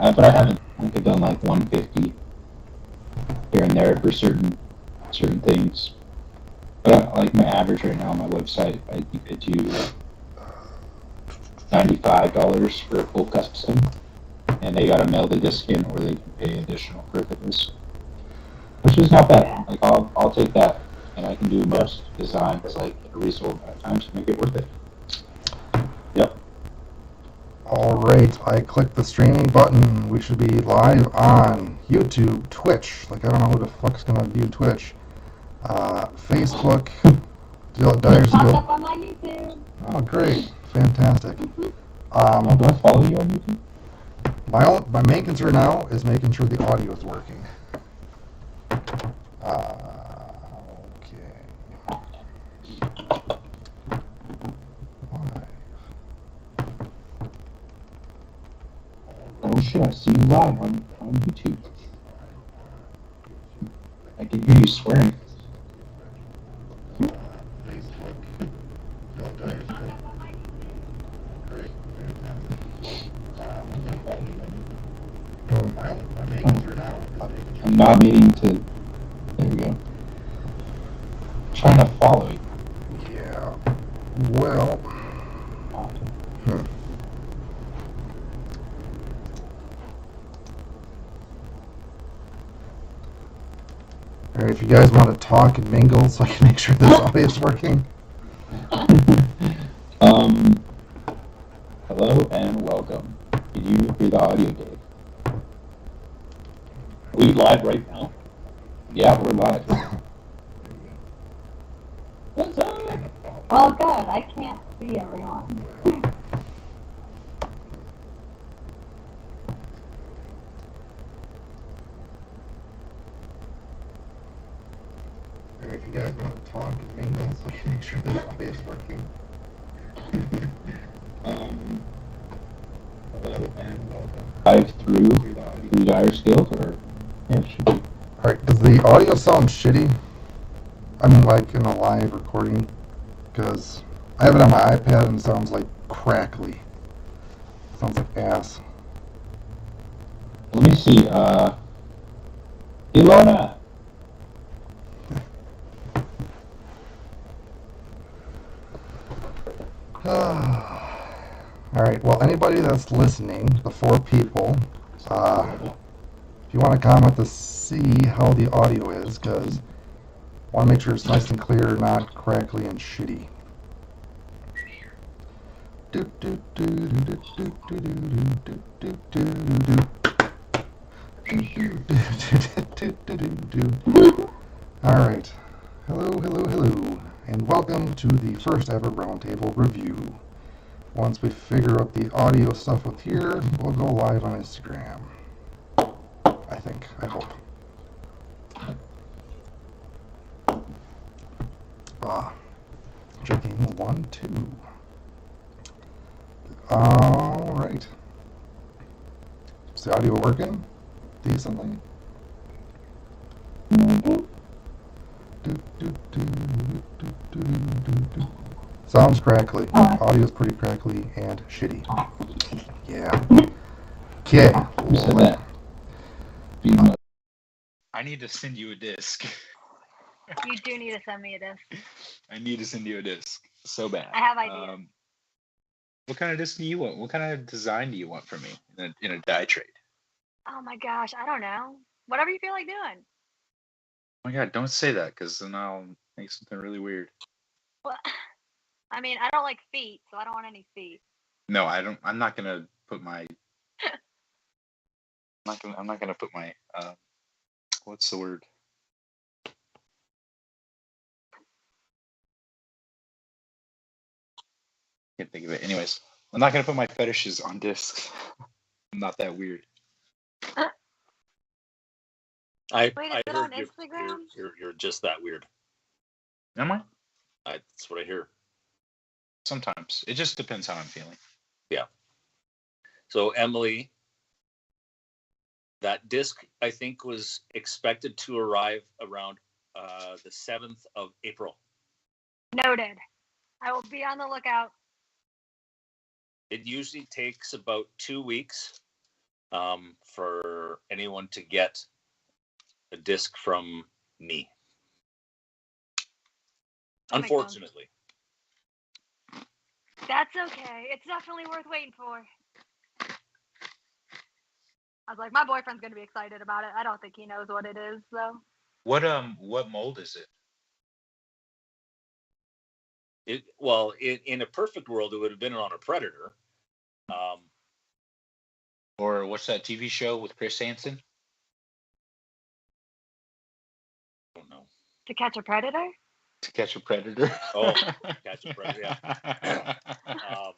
But I haven't. I've done like 150 here and there for certain things. But like my average right now on my website, I think I do $95 for a full custom, and they gotta mail the disc in, or they can pay additional for the disc, which is not bad. Like I'll take that, and I can do most designs like a reasonable amount of time to make it worth it. Yep. All right, I clicked the streaming button. We should be live on YouTube, Twitch. Like, I don't know who the fuck's gonna view Twitch. Facebook. Dire Popped Skill. up on my YouTube. Oh, great. Fantastic. Do I follow you on YouTube? My main concern now is making sure the audio is working. Okay. Live. Oh shit! I see you live on YouTube. I can hear you swearing. I'm not meaning to. There we go. Trying to follow you. Yeah. Well. All right, if you guys want to talk and mingle so I can make sure this audio is working. Hello and welcome. Did you hear the audio, Dave? Are we live right now? Yeah, we're live. What's up? Well, good. I can't see everyone. All right, if you guys want to talk and mingle so I can make sure this audio is working. Hello and welcome. Live through Dire Skills, or yeah, it should be. All right, does the audio sound shitty? I mean, like in a live recording, because I have it on my iPad and it sounds like crackly. Sounds like ass. Let me see. Ilona. All right, well, anybody that's listening, the 4 people, if you want to comment to see how the audio is, because I want to make sure it's nice and clear, not crackly and shitty. All right. Hello, and welcome to the first ever Roundtable review. Once we figure out the audio stuff with here, we'll go live on Instagram. I hope. Checking 1, 2. All right. Is the audio working decently? Sounds crackly. Audio's pretty crackly and shitty. Yeah. Okay. Who said that? I need to send you a disc. You do need to send me a disc. I need to send you a disc so bad. I have ideas. What kind of disc do you want? What kind of design do you want from me in a die trade? Oh my gosh, I don't know. Whatever you feel like doing. Oh my god, don't say that, because then I'll make something really weird. Well, I mean, I don't like feet, so I don't want any feet. No, I don't. I'm not gonna put my. I'm not gonna put my. What's the word? Can't think of it. Anyways, I'm not gonna put my fetishes on discs. I'm not that weird. Wait, is I it on heard Instagram? you're just that weird. Am I? That's what I hear. Sometimes. It just depends how I'm feeling. Yeah. So Emily, that disc I think was expected to arrive around the 7th of April. Noted. I will be on the lookout. It usually takes about 2 weeks for anyone to get a disc from me. That makes Unfortunately. That's okay. It's definitely worth waiting for. I was like, my boyfriend's gonna be excited about it. I don't think he knows what it is, though. What mold is it? In a perfect world, it would have been on a Predator. Or what's that TV show with Chris Hansen? I don't know. To Catch a Predator? To Catch a Predator. Oh, Catch a Predator. Yeah. What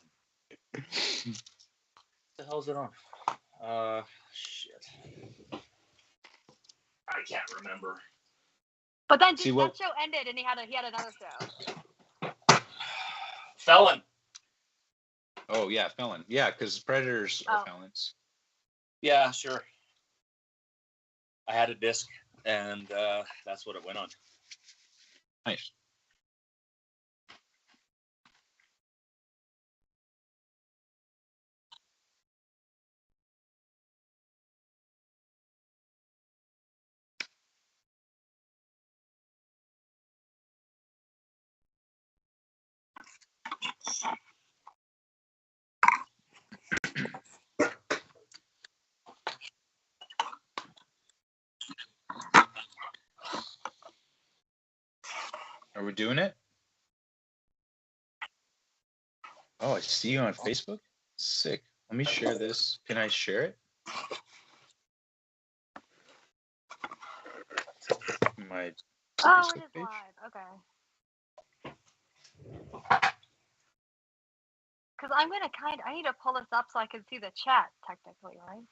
the hell is it on? Shit. I can't remember. But then See, that show ended, and he had another show. Felon. Oh yeah, Felon. Yeah, because Predators are Oh. felons. Yeah, sure. I had a disc, and that's what it went on. Nice. Are we doing it? Oh, I see you on Facebook. Sick. Let me share this. Can I share it? My Oh, Facebook it is page? live. Okay. Because I need to pull this up so I can see the chat, technically, right?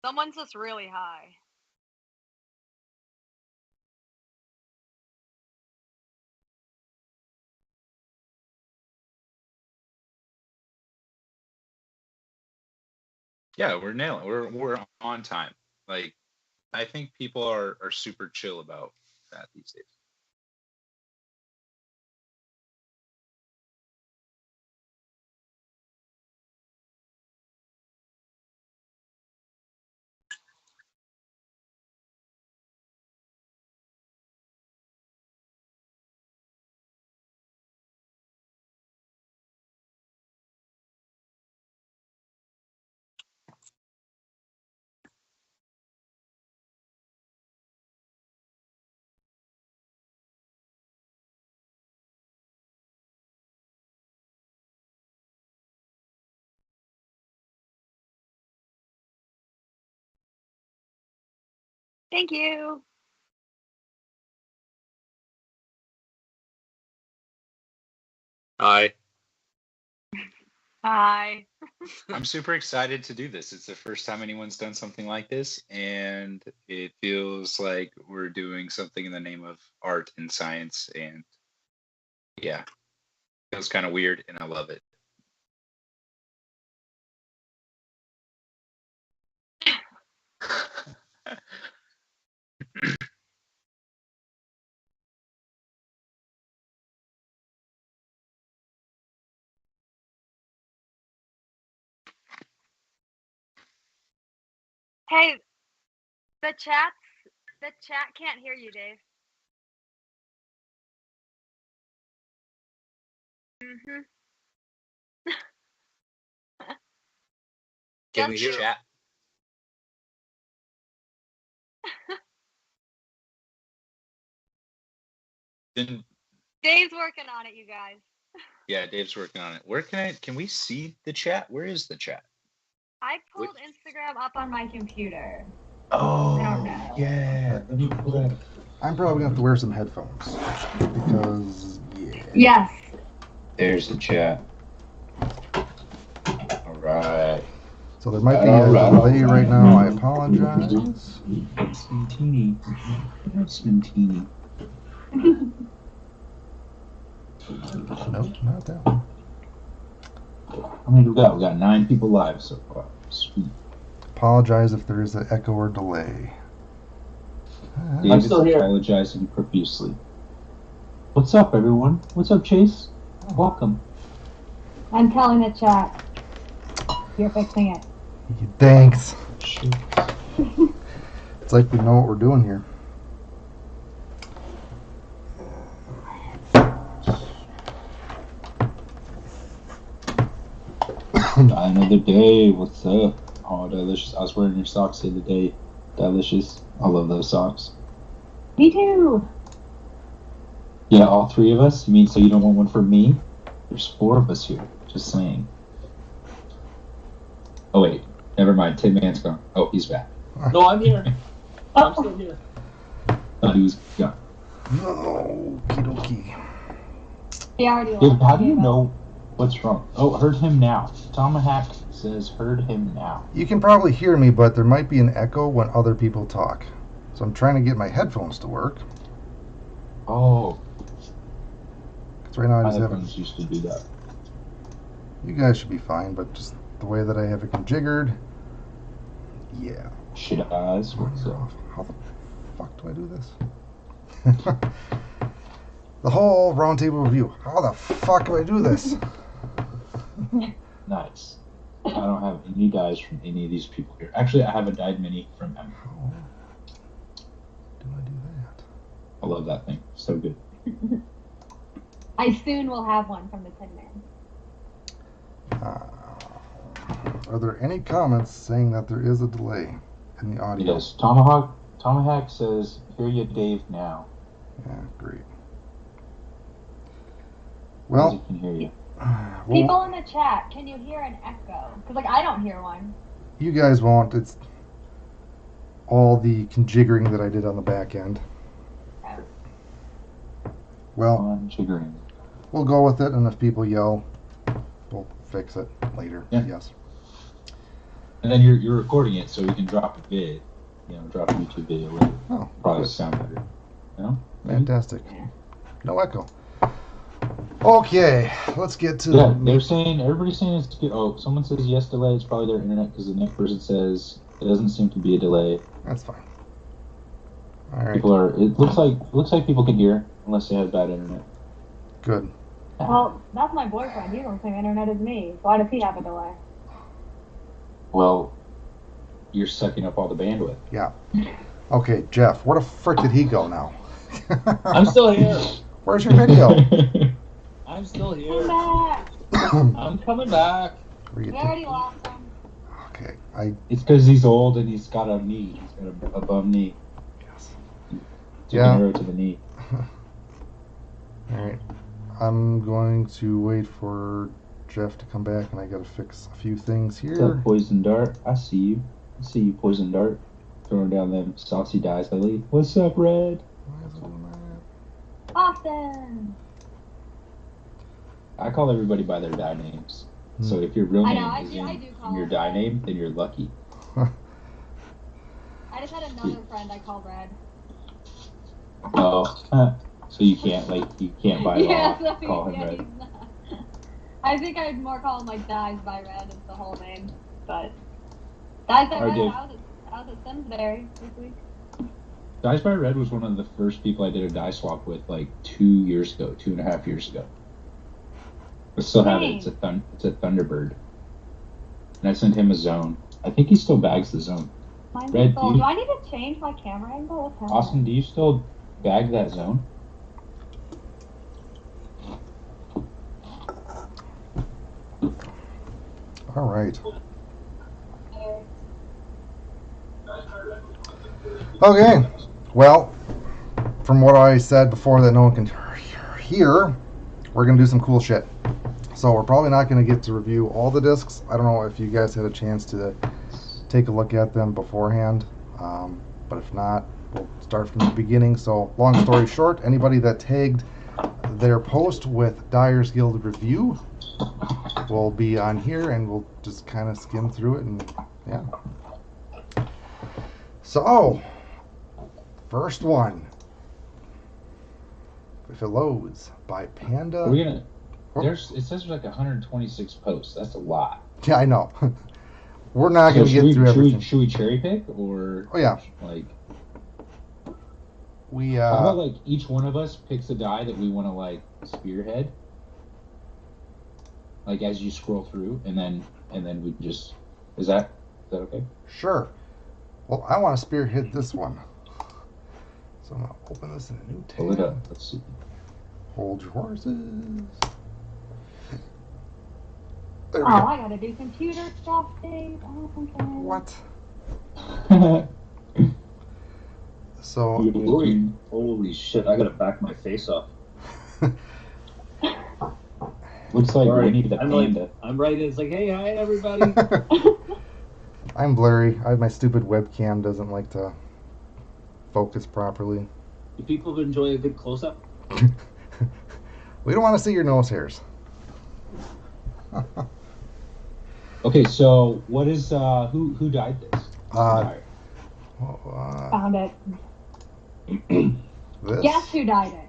Someone's just really high. Yeah, we're nailing. We're on time. Like, I think people are super chill about that these days. Thank you. Hi. Hi. I'm super excited to do this. It's the first time anyone's done something like this, and it feels like we're doing something in the name of art and science. And yeah, feels kind of weird, and I love it. Hey, the chat can't hear you, Dave. Mm-hmm. Can we hear Chat. Then Dave's working on it, you guys. yeah, Dave's working on it. Can we see the chat? Where is the chat? I pulled Instagram up on my computer. Oh, I don't know. yeah. Let me pull that. I'm probably gonna have to wear some headphones because Yes. There's the chat. All right. So there might be a delay right now. I apologize. Nice and teeny. Nice and teeny. Nope, not that one. How many do we got? We got 9 people live so far. Sweet. Apologize if there is an echo or delay. David's still here. apologizing profusely. What's up, everyone? What's up, Chase? Welcome. I'm telling the chat. You're fixing it. Thanks. Shit. It's like we know what we're doing here. Another day. What's up? Oh, delicious. I was wearing your socks the other day. Delicious. I love those socks. Me too. Yeah, all three of us? You mean so you don't want one for me? There's 4 of us here. Just saying. Oh, wait. Never mind. Tin Man's gone. Oh, he's back. No, I'm here. I'm still here. Oh, he was gone. No, okie dokie. He already Dude, left. how do you know what's wrong? Oh, heard him now. Tomahawk says heard him now. You can probably hear me, but there might be an echo when other people talk. So I'm trying to get my headphones to work. Oh, Because right now I my just have it. headphones used to do that. You guys should be fine, but just the way that I have it configured. Yeah. Shit eyes. What's up? How the fuck do I do this? The whole roundtable review. How the fuck do I do this? Nice. I don't have any dies from any of these people here. Actually, I have a died mini from him. How do I do that? I love that thing. So good. I soon will have one from the Tin Man. Are there any comments saying that there is a delay in the audio? Yes. Tomahawk says, hear you, Dave, now. Yeah, great. As Well, he can hear you. People in the chat, can you hear an echo? Because like I don't hear one. you guys won't. It's all the conjiggering that I did on the back end. Well, On jiggering. we'll go with it, and if people yell, we'll fix it later. Yeah. Yes. And then you're recording it so we can drop a vid. Drop a YouTube video with it. Oh, Probably good. sound better. You know? Fantastic. No echo. Okay, let's get to Yeah, the everybody's saying it's good. Oh, someone says yes, delay. It's probably their internet because the next person says it doesn't seem to be a delay. That's fine. All right, People are. It looks like people can hear unless they have bad internet. good. Well, that's my boyfriend. He's on the same internet as me. Why does he have a delay? Well, you're sucking up all the bandwidth. Yeah. Okay, Jeff, where the frick did he go now? I'm still here. Where's your video? I'm still Come here. back. I'm coming back. Where you We already lost him. Okay, It's because he's old and he's got a knee. He's got a bum knee. yes. Took Yeah. an arrow to the knee. All right, I'm going to wait for Jeff to come back, and I got to fix a few things What's here. up, Poison Dart? I see you. I see you, Poison Dart. Throwing down them saucy dice, Ellie. What's up, Red? Why is it doing that? Austin. I call everybody by their die names. Hmm. So if your real I name know, is I do call in your it die that. name, then you're lucky. I just had another friend I called Red. Oh, so you can't by law so call him yeah, Red. he's not. I think I'd more call him like Dies by Red is the whole name, but Dies by I Red. did. I was at Simsbury this week. Dice by Red was one of the first people I did a die swap with like 2.5 years ago. I still have it. It's a Thunderbird, and I sent him a zone. I think he still bags the zone. Mine's Red, still, do you- do I need to change my camera angle? What's happening? Austin, do you still bag that zone? All right. Okay. Well, from what I said before that no one can hear, we're going to do some cool shit. So we're probably not going to get to review all the discs. I don't know if you guys had a chance to take a look at them beforehand. But if not, we'll start from the beginning. So long story short, anybody that tagged their post with Dyer's Guild review will be on here, and we'll just kind of skim through it, and yeah. So, first one, If It Loads by Panda. Are we gonna? It says there's like 126 posts. That's a lot. Yeah, I know. We're not So going to get through everything. should we cherry pick or Oh, yeah. like We, how about like each one of us picks a die that we want to like spearhead? Like as you scroll through, and then we just is that okay? Sure. Well, I want to spearhead this one. So I'm going to open this in a new tab. Pull it up. Let's see. Hold your horses. There we Oh, go. I gotta do computer stuff, Dave. Oh, okay. What? So, Holy shit! I gotta back my face off. Looks like Sorry, Winnie the I'm Panda. I'm right in. It's like, hey, hi, everybody. I'm blurry. My stupid webcam doesn't like to focus properly. Do people enjoy a good close-up? We don't want to see your nose hairs. Okay, so what is who died this? Found it. This Guess who died it?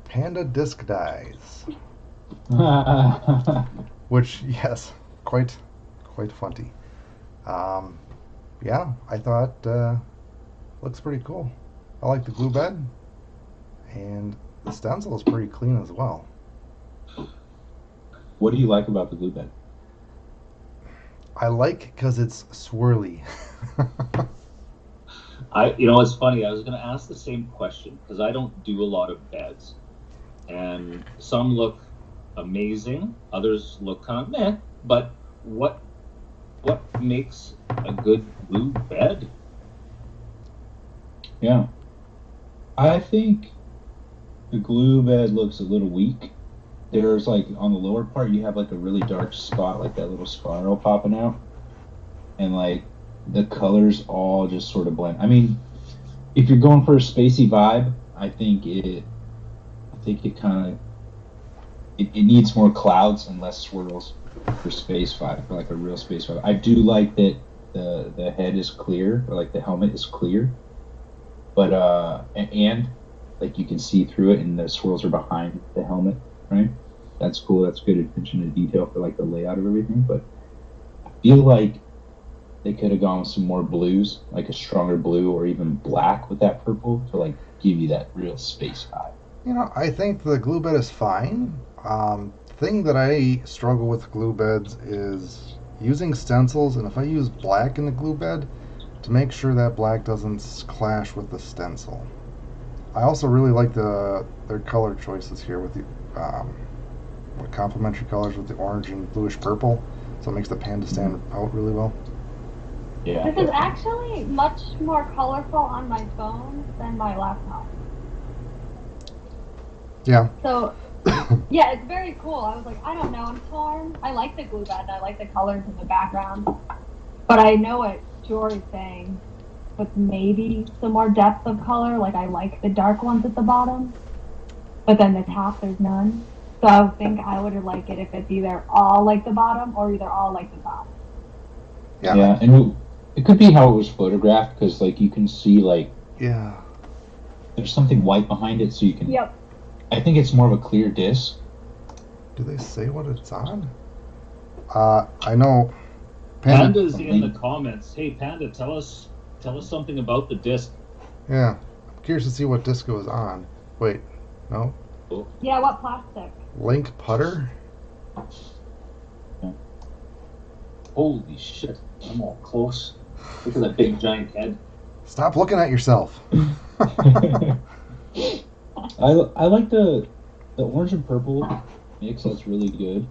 Panda disc dies, which yes, quite funny. Yeah, I thought looks pretty cool. I like the glue bed, and the stencil is pretty clean as well. What do you like about the glue bed? I like because it's swirly. It's funny. I was going to ask the same question because I don't do a lot of beds, and some look amazing, others look kind of meh. But what makes a good glue bed? Yeah, I think the glue bed looks a little weak. There's like on the lower part you have like a really dark spot, like that little spiral popping out, and like the colors all just sort of blend. I mean, if you're going for a spacey vibe, I think it kind of it needs more clouds and less swirls for space vibe, for like a real space vibe. I do like that the head is clear, or like the helmet is clear, but and like you can see through it, and the swirls are behind the helmet, right? That's cool. That's good attention to detail for like the layout of everything. But I feel like they could have gone with some more blues, like a stronger blue or even black with that purple to like give you that real space vibe. I think the glue bed is fine. Thing that I struggle with glue beds is using stencils, and if I use black in the glue bed, to make sure that black doesn't clash with the stencil. I also really like their color choices here with the complementary colors with the orange and bluish purple, so it makes the panda stand out really well. Yeah. This is actually much more colorful on my phone than my laptop. Yeah. So, yeah, it's very cool. I was like, I don't know, I'm torn. I like the glue bed, I like the colors in the background. But I know what Jory's saying, with maybe some more depth of color. Like, I like the dark ones at the bottom, but then the top, there's none. So I think I would like it if it's either all like the bottom or either all like the top. Yeah. And it could be how it was photographed, because like you can see like there's something white behind it, so you can. Yep. I think it's more of a clear disc. Do they say what it's on? I know. Panda's in the comments. Hey, Panda, tell us something about the disc. Yeah, I'm curious to see what disc goes on. Wait, no. Yeah, what plastic? Link putter. Holy shit! I'm all close. Look at that big giant head. Stop looking at yourself. I like the orange and purple mix. That's really good.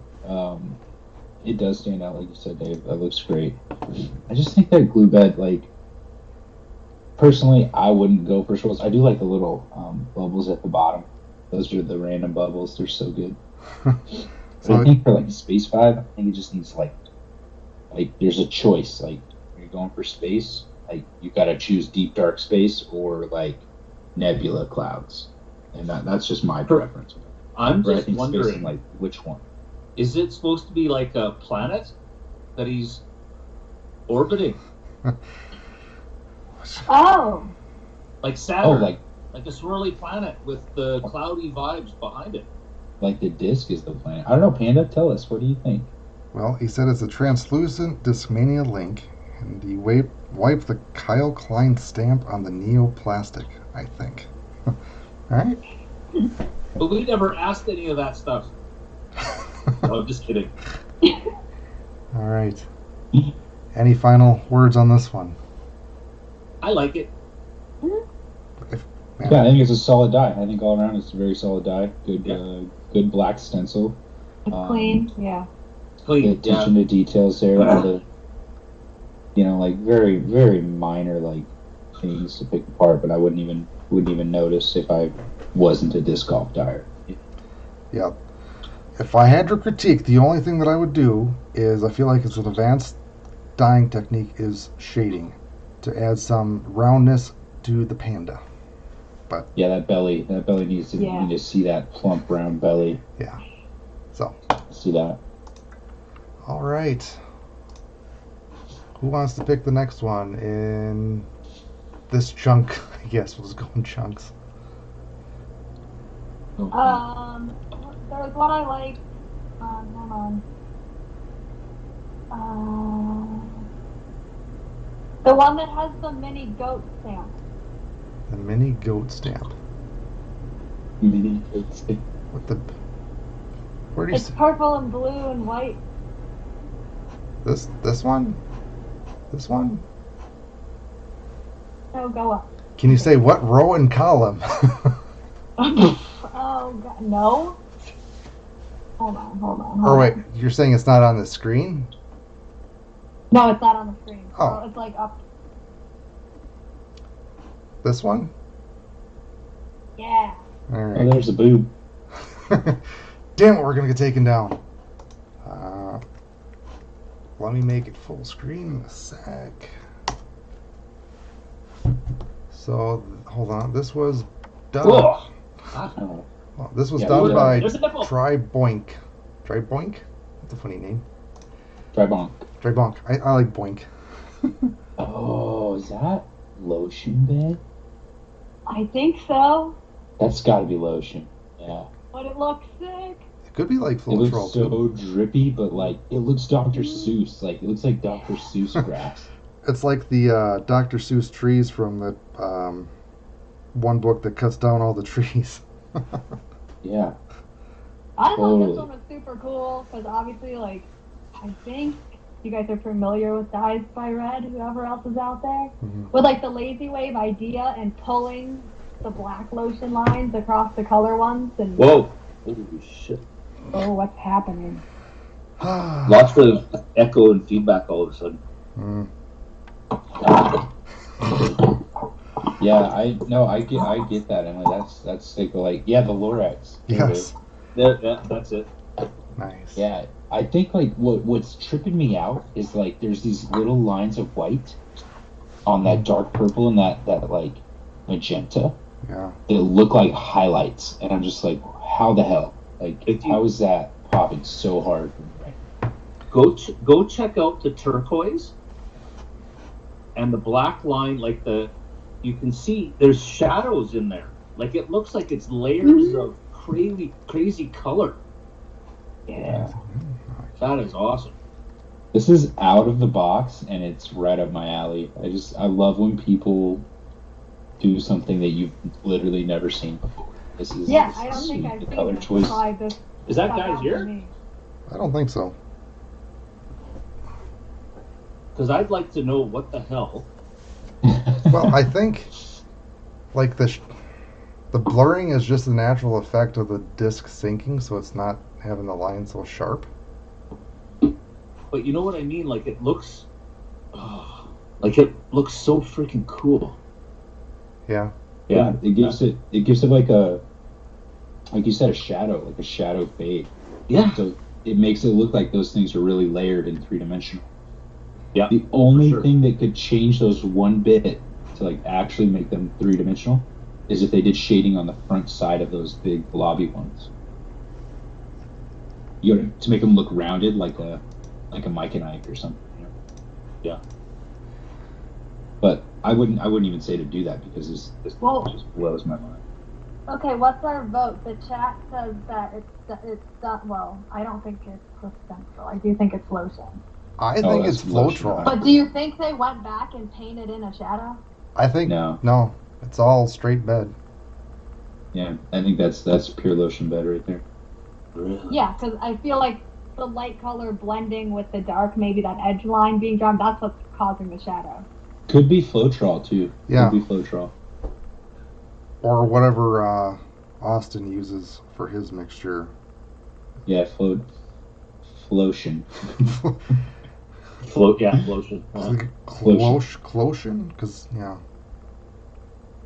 It does stand out, like you said, Dave. That looks great. I just think that glue bed, like, personally, I wouldn't go for swirls. I do like the little bubbles at the bottom. Those are the random bubbles. They're so good. So I think for like space vibe, I think it just needs like there's a choice. Like when you're going for space, like you got to choose deep dark space or like nebula clouds, and that's just my preference. I'm just wondering, like which one. Is it supposed to be like a planet that he's orbiting? Oh. Like Saturn. Oh, like a swirly planet with the cloudy vibes behind it. Like the disc is the planet. I don't know, Panda. Tell us. What do you think? Well, he said it's a translucent Discmania link And you wipe the Kyle Klein stamp on the neoplastic, I think. All right. But we never asked any of that stuff. No, I'm just kidding. All right. Any final words on this one? I like it. Yeah, I think it's a solid die. I think all around it's a very solid die. Good, good black stencil. It's clean, yeah. The Clean. attention to details there. All the, like very, very minor like things to pick apart, but I wouldn't even notice if I wasn't a disc golf dyer. Yeah. If I had to critique, the only thing that I would do is I feel like it's an advanced dyeing technique is shading to add some roundness to the panda. But yeah, that belly needs to you need to see that plump round belly. Yeah. So see that. All right. Who wants to pick the next one in this chunk? I guess we'll just go in chunks. There's one I like. Hold on. The one that has the mini goat stamp. The mini goat stamp. Mini goat stamp. What the? Where do you It's purple and blue and white. This one? This one? No, go up. Can you say what row and column? Oh God, no. Hold on. Or wait, you're saying it's not on the screen? No, it's not on the screen. Oh. So it's like up. This one? Yeah. All Oh, right. there's a boob. Damn it, we're gonna get taken down. Let me make it full screen in a sec. So, hold on. This was done. Whoa. Well, this was Yeah, done by there's a nipple. Triboink. Triboink? That's a funny name. Tribonk. Triboink. I like Boink. Oh, is that lotion bed? I think so. That's got to be lotion. Yeah. But it looks sick. It could be like It Full looks Troll so too. drippy, but like it looks Dr. Seuss. Like it looks like Dr. Seuss grass. It's like the Dr. Seuss trees from the one book that cuts down all the trees. Yeah. I thought Totally. this one was super cool because obviously, like, I think you guys are familiar with Dyes by Red, whoever else is out there, Mhm. with like the lazy wave idea and pulling the black lotion lines across the color ones and Whoa. Holy shit. oh, what's happening? Lots of echo and feedback all of a sudden. Mm. Yeah, I get that, Emily. That's like the Lorax. Yes. Yeah, that's it. Nice. Yeah, I think like what's tripping me out is like there's these little lines of white on that dark purple and that like magenta Yeah. that look like highlights, and I'm just like, how the hell? Like, how is that popping so hard? Go check out the turquoise and the black line. Like you can see there's shadows in there. Like it looks like it's layers of crazy color. Yeah. That is awesome. This is out of the box, and it's right up my alley. I love when people do something that you've literally never seen before. This is Yeah, this I is don't think sweet. I've The seen color this choice. slide this Is that stuff guy out here? for me. I don't think so. Because I'd like to know what the hell. Well, I think like the blurring is just the natural effect of the disc sinking, so it's not having the line so sharp. But you know what I mean? Like it looks so freaking cool. Yeah. Yeah, it gives it like you said, a shadow fade. Yeah. So it makes it look like those things are really layered and 3-dimensional. Yeah. The only sure. thing that could change those one bit to like actually make them 3-dimensional is if they did shading on the front side of those big blobby ones. To make them look rounded like a Mike and Ike or something. You know? Yeah. But I wouldn't even say to do that because this just blows my mind. Okay, what's our vote? The chat says that it's done. Well, I don't think it's a stencil. I do think it's lotion. I Oh, think that's it's lotion. Floetrol. But do you think they went back and painted in a shadow? I think No. It's all straight bed. Yeah, I think that's pure lotion bed right there. Really? Yeah, because I feel like the light color blending with the dark, maybe that edge line being drawn, that's what's causing the shadow. Could be Floetrol too. Yeah. Could be Floetrol. Or whatever Austin uses for his mixture. Yeah, Flotion. Flotion. Clotion? Because, yeah.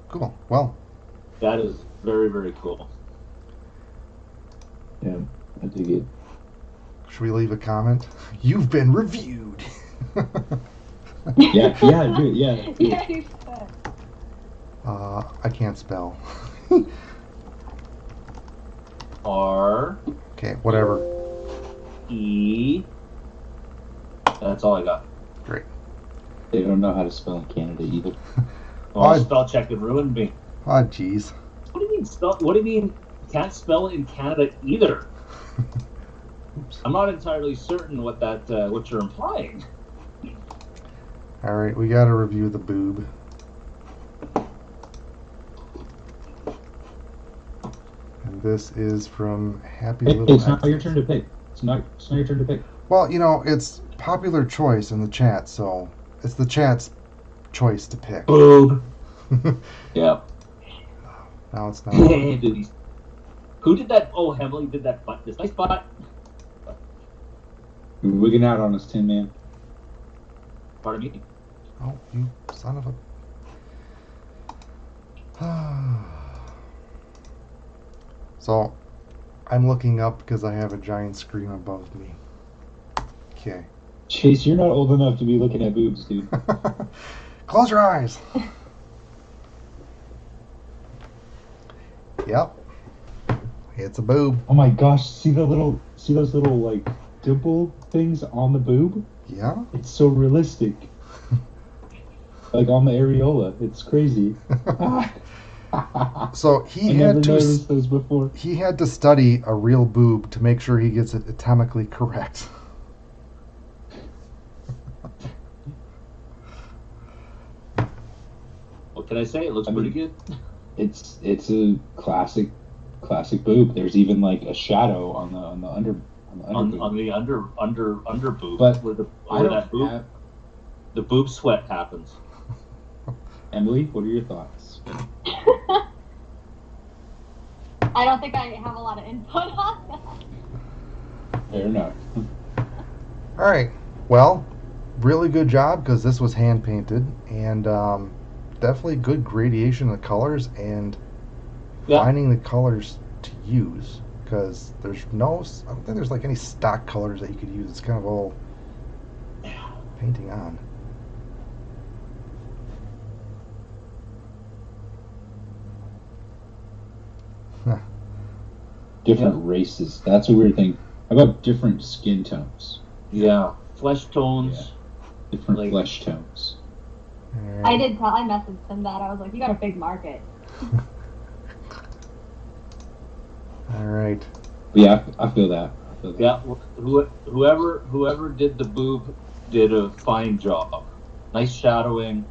Cool. Well. That is very, very cool. Yeah, I dig it. Should we leave a comment? You've been reviewed. Yeah, do it. Yeah. Yeah, you should. I can't spell. R. Okay, whatever. E. That's all I got. Great. They don't know how to spell in Canada either. Oh, spell check would ruin me. Ah, jeez. What do you mean spell? What do you mean can't spell in Canada either? Oops. I'm not entirely certain what you're implying. All right, we got to review the boob. And this is from Happy Hey, Little it's not your Exes. turn to pick. It's not your turn to pick. Well, it's popular choice in the chat, so it's the chat's choice to pick. Boob. Yeah. Now it's not. Boobies. Who did that? Oh, Emily did that butt. This nice butt. You're wigging out on us, Tin Man. Pardon me. Oh, you son of a. So, I'm looking up because I have a giant screen above me. Okay. Chase, you're not old enough to be looking at boobs, dude. Close your eyes. Yep. It's a boob. Oh my gosh, see those little like dimple things on the boob? Yeah. It's so realistic. Like on the areola. It's crazy. So I never noticed those before. he had to study a real boob to make sure he gets it atomically correct. What can I say? It looks pretty good. It's a classic boob. There's even like a shadow on the under boob. But where that boob, the boob sweat happens. Emily, what are your thoughts? I don't think I have a lot of input on that. Fair enough. All right. Well, really good job because this was hand painted and definitely good gradation of colors and finding the colors to use because I don't think there's like any stock colors that you could use. It's kind of all painting on. Different races. That's a weird thing. How about different skin tones? Yeah, flesh tones. Different flesh tones. I messaged him that. I was like, you got a big market. All right. Yeah, I feel that. Yeah, whoever did the boob did a fine job. Nice shadowing.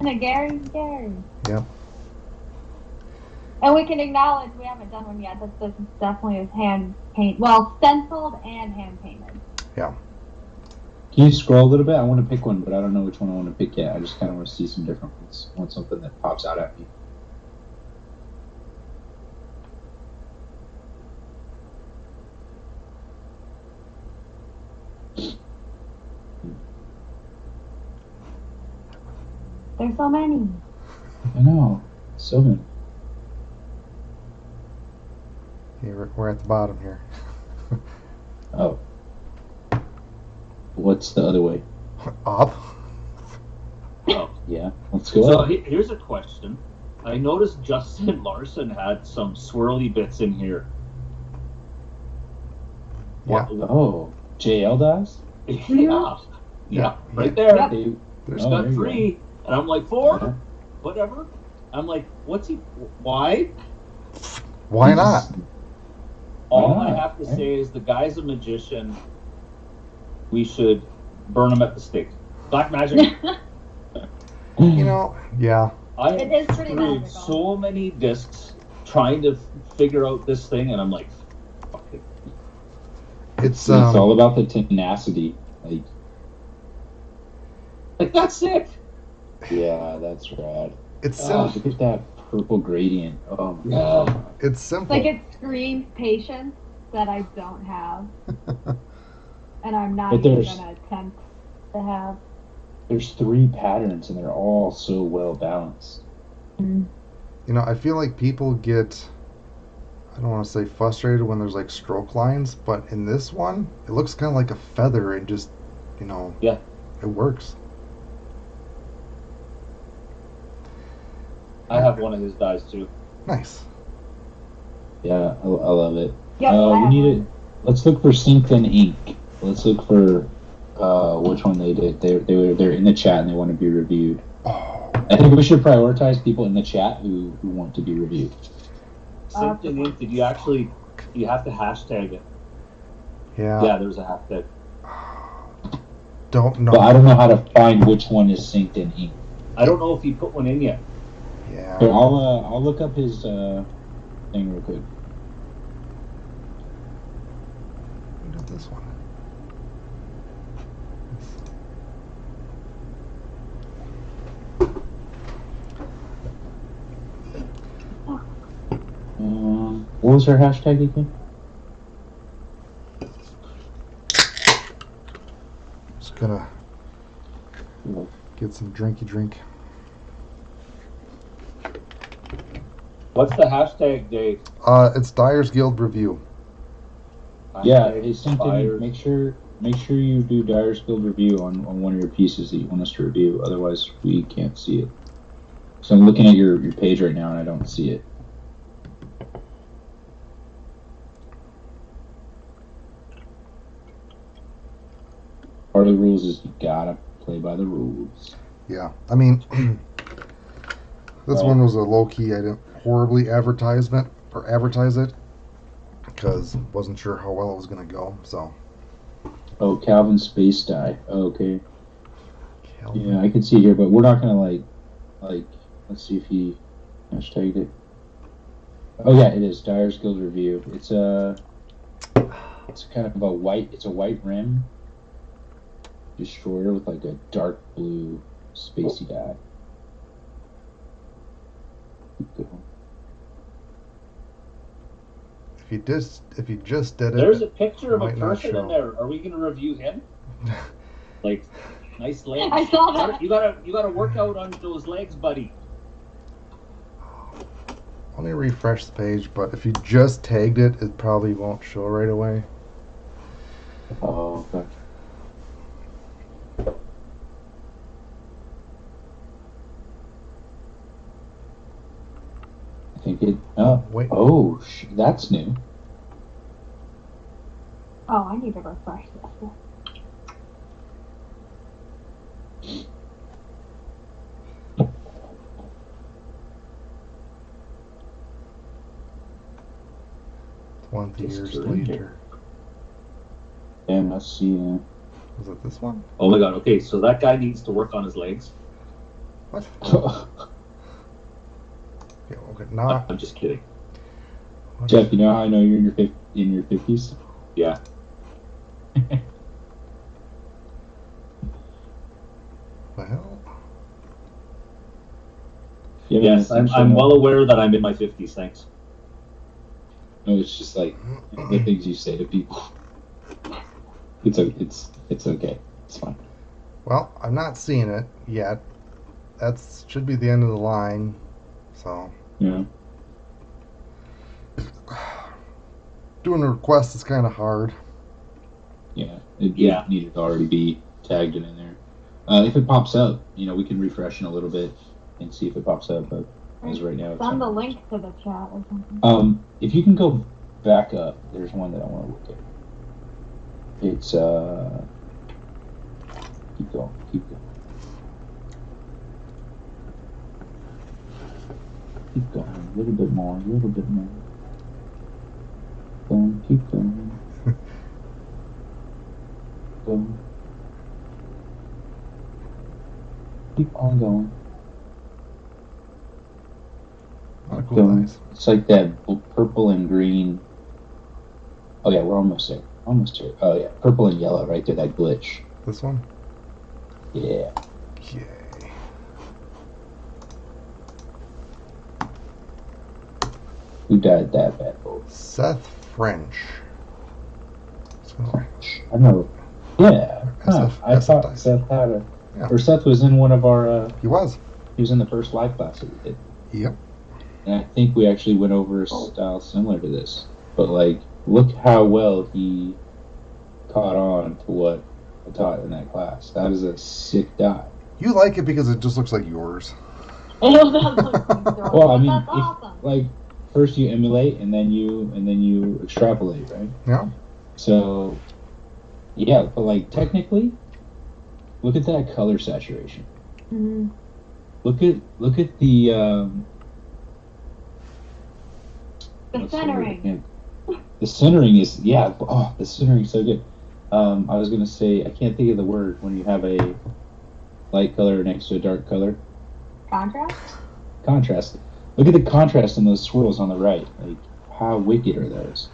And Gary. Yep. And we can acknowledge we haven't done one yet. This definitely is hand paint. Well, stenciled and hand painted. Yeah. Can you scroll a little bit? I want to pick one, but I don't know which one I want to pick yet. I just kind of want to see some different ones. I want something that pops out at me. There's so many. I know. So many. Okay, we're at the bottom here. Oh. What's the other way? Up. Oh. Yeah, let's go So up. here's a question. I noticed Justin Larson had some swirly bits in here. Yeah. Oh, JL does? Yeah, right there. Yep. They- There's Oh, got there you 3, and I'm like 4. Yeah. Whatever. I'm like, why? Why not? All Why I not, have to right? say is the guy's a magician. we should burn them at the stake. Black magic. You know, yeah. I It is have pretty screwed magical. so many discs trying to figure out this thing, and I'm like, fuck it. It's It's all about the tenacity. Like, that's sick. Yeah, that's rad. it's Oh, sim- look at that purple gradient. Oh my Yeah. god. it's simple. Like, it screams patience that I don't have, and I'm not But even there's- gonna attempt to have. There's 3 patterns and they're all so well balanced. Mm. You know, I feel like people get, I don't want to say frustrated when there's like stroke lines, but in this one, it looks kind of like a feather and just, you know, Yeah. it works. I have one of his dies too. Nice. Yeah, I love it. Yep, I we have need one. it. Let's look for synced in ink. Let's look for which one they did. They're in the chat and they want to be reviewed. Oh, I think we should prioritize people in the chat who want to be reviewed. Synced in ink, did you actually, you have to hashtag it. yeah. Yeah, there's a hashtag. Don't know. But I don't know how to find which one is synced in ink. I don't know if he put one in yet. Yeah. But I'll look up his thing real quick. Who did this one? What was her hashtag again? Just gonna get some drinky drink. What's the hashtag, Dave? It's Dyer's Guild review. Yeah, Hashtag hey, synced in fires. ink. Make sure you do Dyer's Guild review on one of your pieces that you want us to review. Otherwise, we can't see it. So I'm looking at your page right now and I don't see it. Part of the rules is you gotta play by the rules. Yeah. I mean, this Right. one was a low key. I didn't horribly advertise it because wasn't sure how well it was gonna go. So. Oh, Calvin Space Die. Oh, okay. Calvin. Yeah, I can see here, but we're not gonna like. Let's see if he hashtagged it. Oh yeah, it is Dyer's Guild review. It's kind of a white. It's a white rim destroyer with like a dark blue spacey die. Keep going. If you just did it, There's a picture of a might not person show. in there. Are we going to review him? Like, nice legs. I saw that. You gotta work out on those legs, buddy. Let me refresh the page. But if you just tagged it, it probably won't show right away. Oh, okay. I think it. Oh, Wait. oh, that's new. Oh, I need to refresh this. Twenty Just years turned it. later. Damn, let's see. Was it this one? Oh my god, okay, so that guy needs to work on his legs. What? Jeff, Okay. Not. I'm just kidding. you know how I know you're in your 50s? Yeah. Well. Yes, I'm well aware that I'm in my 50s, thanks. No, it's just like the things you say to people. It's okay. It's fine. Well, I'm not seeing it yet. That's should be the end of the line. So Yeah. doing a request is kind of hard. Yeah. Yeah. It needed to already be tagged in there. If it pops up, we can refresh in a little bit and see if it pops up. But as right now, it's Send the not. link to the chat or something. If you can go back up, there's one that I want to look at. It's keep going. Keep going. A little bit more. Keep going. Going. Keep on going. What a cool Going. dice. It's like that purple and green. Oh yeah, we're almost there. Almost here. Oh yeah, purple and yellow right there. That glitch. This one? Yeah. Okay. Who died that bad boy? Seth French. So, I know. Yeah. Huh. SF I thought dice. Seth had a. Yeah. Or Seth was in one of our. He was. He was in the first live class that we did. Yep. And I think we actually went over a style similar to this. But like, look how well he caught on to what I taught in that class. That is a sick die. You like it because it just looks like yours. Well, I mean, that's awesome. Like, first you emulate and then you extrapolate, right? Yeah. So, yeah, but like technically, look at that color saturation. Mm-hmm. Look at the The centering. The centering is the centering is so good. I was gonna say I can't think of the word when you have a light color next to a dark color. Contrast? Contrast. Look at the contrast in those swirls on the right. Like, how wicked are those?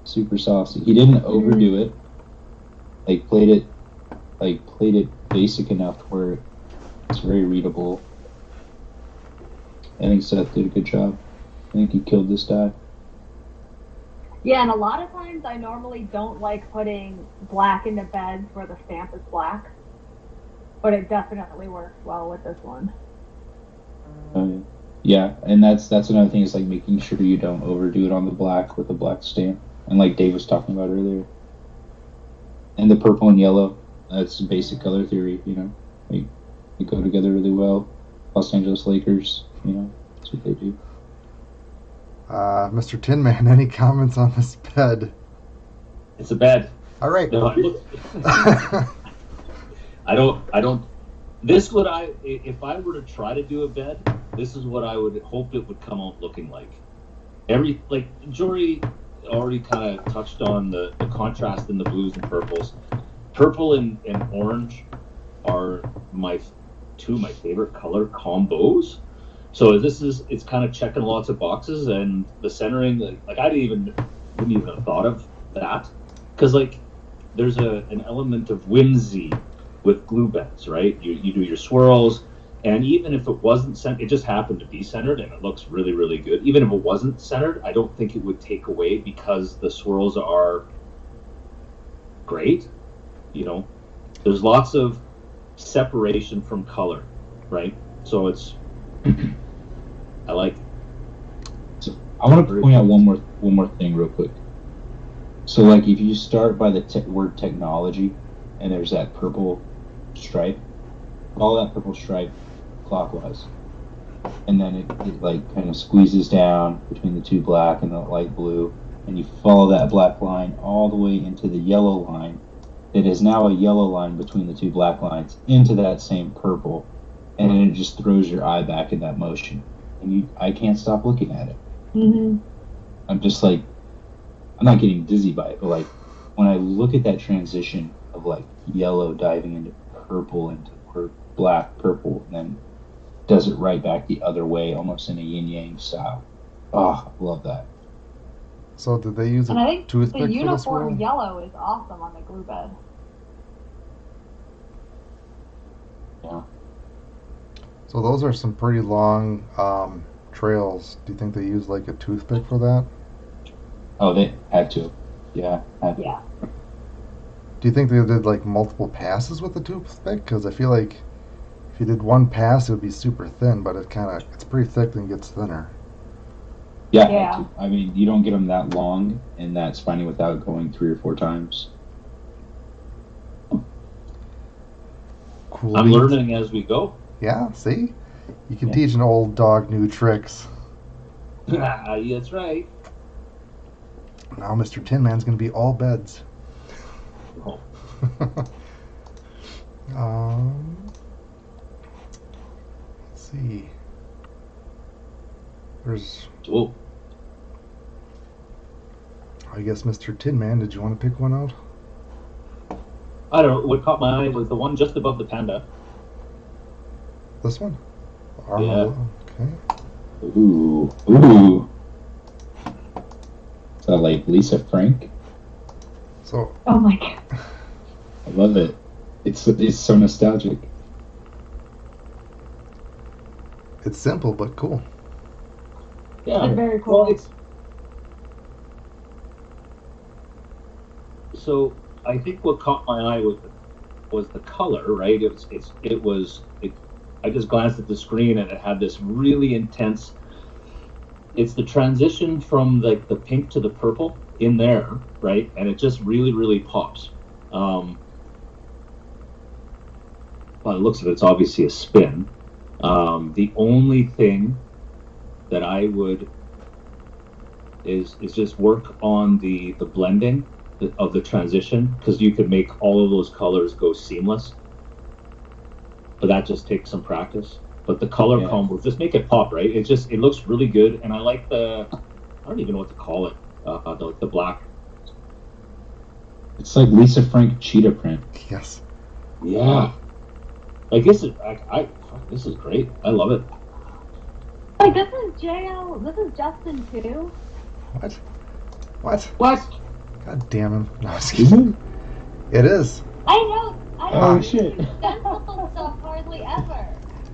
Super saucy. He didn't overdo it. Like, played it basic enough where it's very readable. I think Seth did a good job. I think he killed this die. Yeah, and a lot of times I normally don't like putting black into beds where the stamp is black. But it definitely works well with this one. Yeah, and that's another thing is like making sure you don't overdo it on the black with the black stamp. And like Dave was talking about earlier. And the purple and yellow, that's basic color theory, you know. Like, they go together really well. Los Angeles Lakers, you know, that's what they do. Mr. Tin Man, any comments on this bed? It's a bed. All right. No, I don't. This would if I were to try to do a bed, this is what I would hope it would come out looking like. Jory already kind of touched on the contrast in the blues and purples. Purple and orange are two of my favorite color combos. So it's kind of checking lots of boxes, and the centering, like I wouldn't even have thought of that, because like there's an element of whimsy with glue beds, right? You do your swirls, and even if it wasn't centered, it just happened to be centered, and it looks really, really good. Even if it wasn't centered, I don't think it would take away because the swirls are great. You know, there's lots of separation from color, right? So it's I like. So I want to point out one more thing real quick. So like if you start by the word technology, and there's that purple stripe, follow that purple stripe clockwise, and then it like kind of squeezes down between the two black and the light blue, and you follow that black line all the way into the yellow line. It is now a yellow line between the two black lines into that same purple, and then it just throws your eye back in that motion. And I can't stop looking at it. Mm-hmm. I'm just like, I'm not getting dizzy by it, but like when I look at that transition of like yellow diving into purple into black, purple, and then does it right back the other way, almost in a yin yang style. Oh, I love that. So did they use And I think toothpick the for this uniform one? yellow is awesome on the glue bed. Yeah. So those are some pretty long trails. Do you think they used like a toothpick for that? Oh, they had to. Yeah. Had to. Yeah. Do you think they did like multiple passes with the toothpick? Because I feel like if you did one pass, it would be super thin, but it's pretty thick and gets thinner. Yeah. Yeah. Had to. I mean, you don't get them that long, and that's finding without going 3 or 4 times. Cool. I'm learning as we go. Yeah, see? You can Yeah. teach an old dog new tricks. That's right. Now Mr. Tin Man's going to be all beds. Oh. Let's see. There's, Whoa. I guess, Mr. Tin Man, did you want to pick one out? I don't know. What caught my eye was the one just above the panda. This one? Yeah. Okay. Ooh. Is that like Lisa Frank? So, Oh my god. I love it. It's so nostalgic. it's simple but cool. Yeah. It's very cool. Well, so I think what caught my eye was the color, right? I just glanced at the screen and it had this really intense. It's the transition from like the pink to the purple in there, right? And it just really, really pops. By the looks of it, it's obviously a spin. The only thing that I would is just work on the blending of the transition, because you could make all of those colors go seamless. But that just takes some practice. But the color combos just make it pop, right? It looks really good, and I like I don't even know what to call it. The black. It's like Lisa Frank cheetah print. Yes. Yeah. Like this is this is great. I love it. Like, this is JL. This is Justin too. What? God damn him. No, I was kidding. It is. I know. I Oh, don't shit. do stencil stuff hardly ever.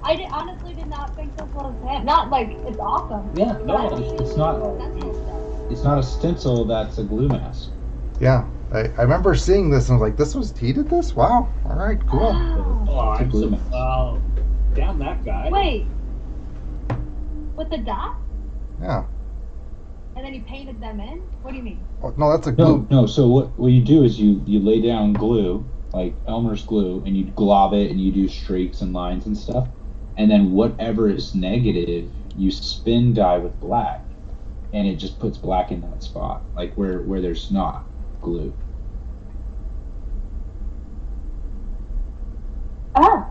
Honestly did not think this was him. Not like it's awesome. Yeah, but no, I don't it's do not. stencil stuff. It's not a stencil. That's a glue mask. Yeah. I remember seeing this and I was like, he did this? Wow. All right, cool. Wow. Damn that guy. Wait. With the dots? Yeah. And then you painted them in? What do you mean? Oh, no, that's a glue. No. So what you do is you lay down glue, like Elmer's glue, and you glob it and you do streaks and lines and stuff. And then whatever is negative, you spin dye with black, and it just puts black in that spot, like where there's not glue. Oh.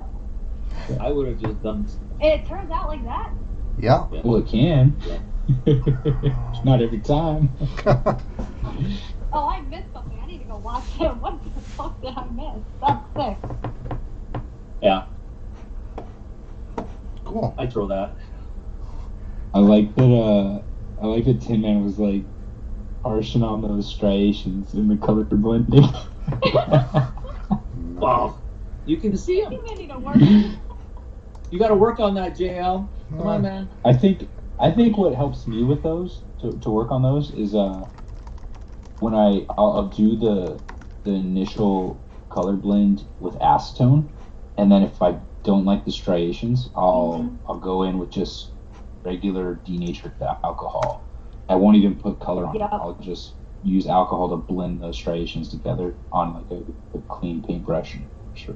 I would have just done. It turns out like that? Yeah. Well, it can. Not every time. Oh, I missed something. I need to go watch it. What the fuck did I miss? That's sick. Yeah, Cool. I throw that. I like that. I like that Tin Man was like harshing on those striations in the color blending. Wow, you can see I him. think I need to work. You got to work on that, JL. Come on, man. I think what helps me with those to work on those is when I'll do the initial color blend with acetone, and then if I don't like the striations, I'll go in with just regular denatured alcohol. I won't even put color on it. I'll just use alcohol to blend those striations together on like a clean paintbrush and sure.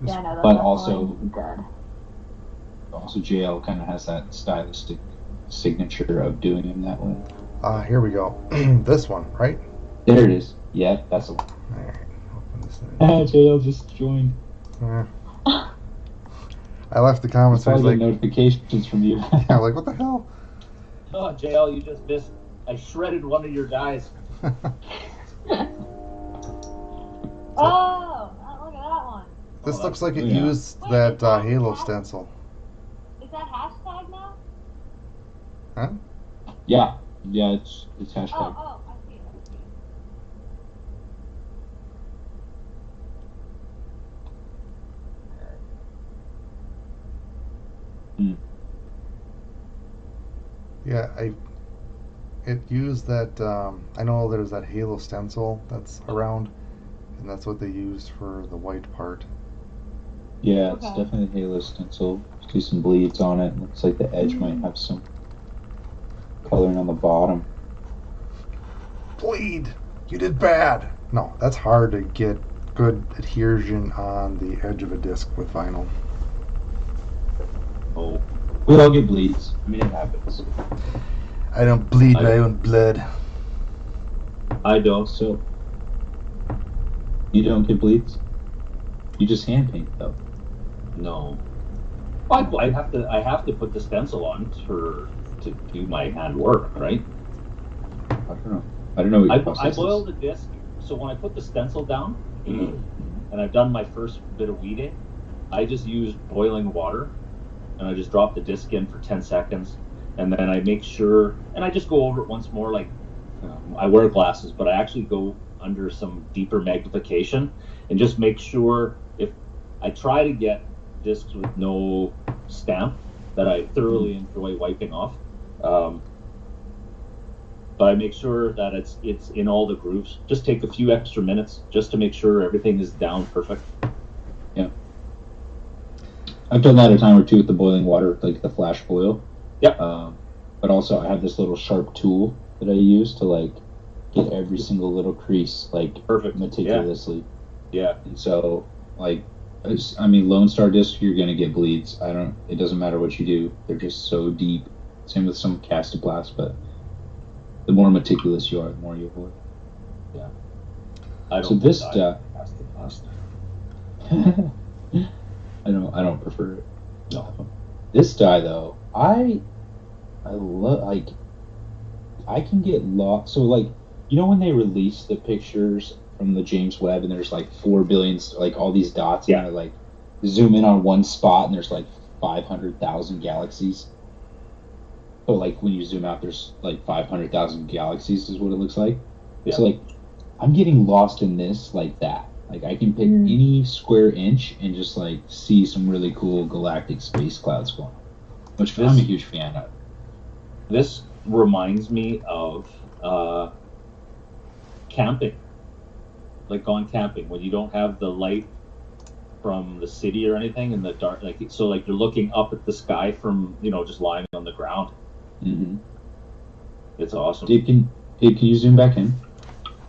Yeah, no, that's But also good. Also, JL kind of has that stylistic signature of doing him that way. Here we go. This one, right? There it is. Yeah, that's the one. All right. Open this thing. JL just joined. I left the comments. I was like, notifications from you. yeah, like, what the hell? Oh, JL, you just missed. I shredded one of your guys. Oh, look at that one. This looks like it yeah. used Wait, that is that Halo hashtag? stencil. Is that hashtag now? Huh? Yeah, it's hashtag. Oh, I see it. Yeah, it used that. I know there's that Halo stencil that's around, and that's what they used for the white part. Yeah, it's Okay. definitely a Halo stencil. Do some bleeds on it. Looks like the edge might have some coloring on the bottom. Bleed! You did bad! No, that's hard to get good adhesion on the edge of a disc with vinyl. Oh, We all get bleeds. I mean, it happens. I don't bleed my own blood. I don't. So, you don't get bleeds? You just hand paint though. No. I have to put the stencil on to do my hand work, right? I don't know what your I process boil is. the disc, so when I put the stencil down, and I've done my first bit of weeding, I just use boiling water, and I just drop the disc in for 10 seconds, and then I make sure, and I just go over it once more. Like, I wear glasses, but I actually go under some deeper magnification and just make sure, if I try to get discs with no stamp that I thoroughly enjoy wiping off. But I make sure that it's in all the grooves. Just take a few extra minutes just to make sure everything is down perfect. Yeah. I've done that a time or two with the boiling water, like the flash boil. Yep. But also I have this little sharp tool that I use to like get every single little crease like Perfect. meticulously. Yeah. And so like, I mean, Lone Star discs, you're gonna get bleeds. It doesn't matter what you do. They're just so deep. Same with some Castoplast, but the more meticulous you are, the more you avoid. Yeah. So this I don't prefer it. No. This die though, I love, like, I can get lost. So like, you know when they release the pictures from the James Webb and there's like 4 billion, like all these dots, Yeah. and they're like zoom in on one spot and there's like 500,000 galaxies. So like when you zoom out, there's like 500,000 galaxies is what it looks like. Yeah. So like, I'm getting lost in this like that. Like I can pick any square inch and just like see some really cool galactic space clouds going on, which I'm a huge fan of. This reminds me of camping. Like going camping when you don't have the light from the city or anything in the dark, like so like you're looking up at the sky from, just lying on the ground. Mm-hmm. It's awesome. Dave, can you zoom back in?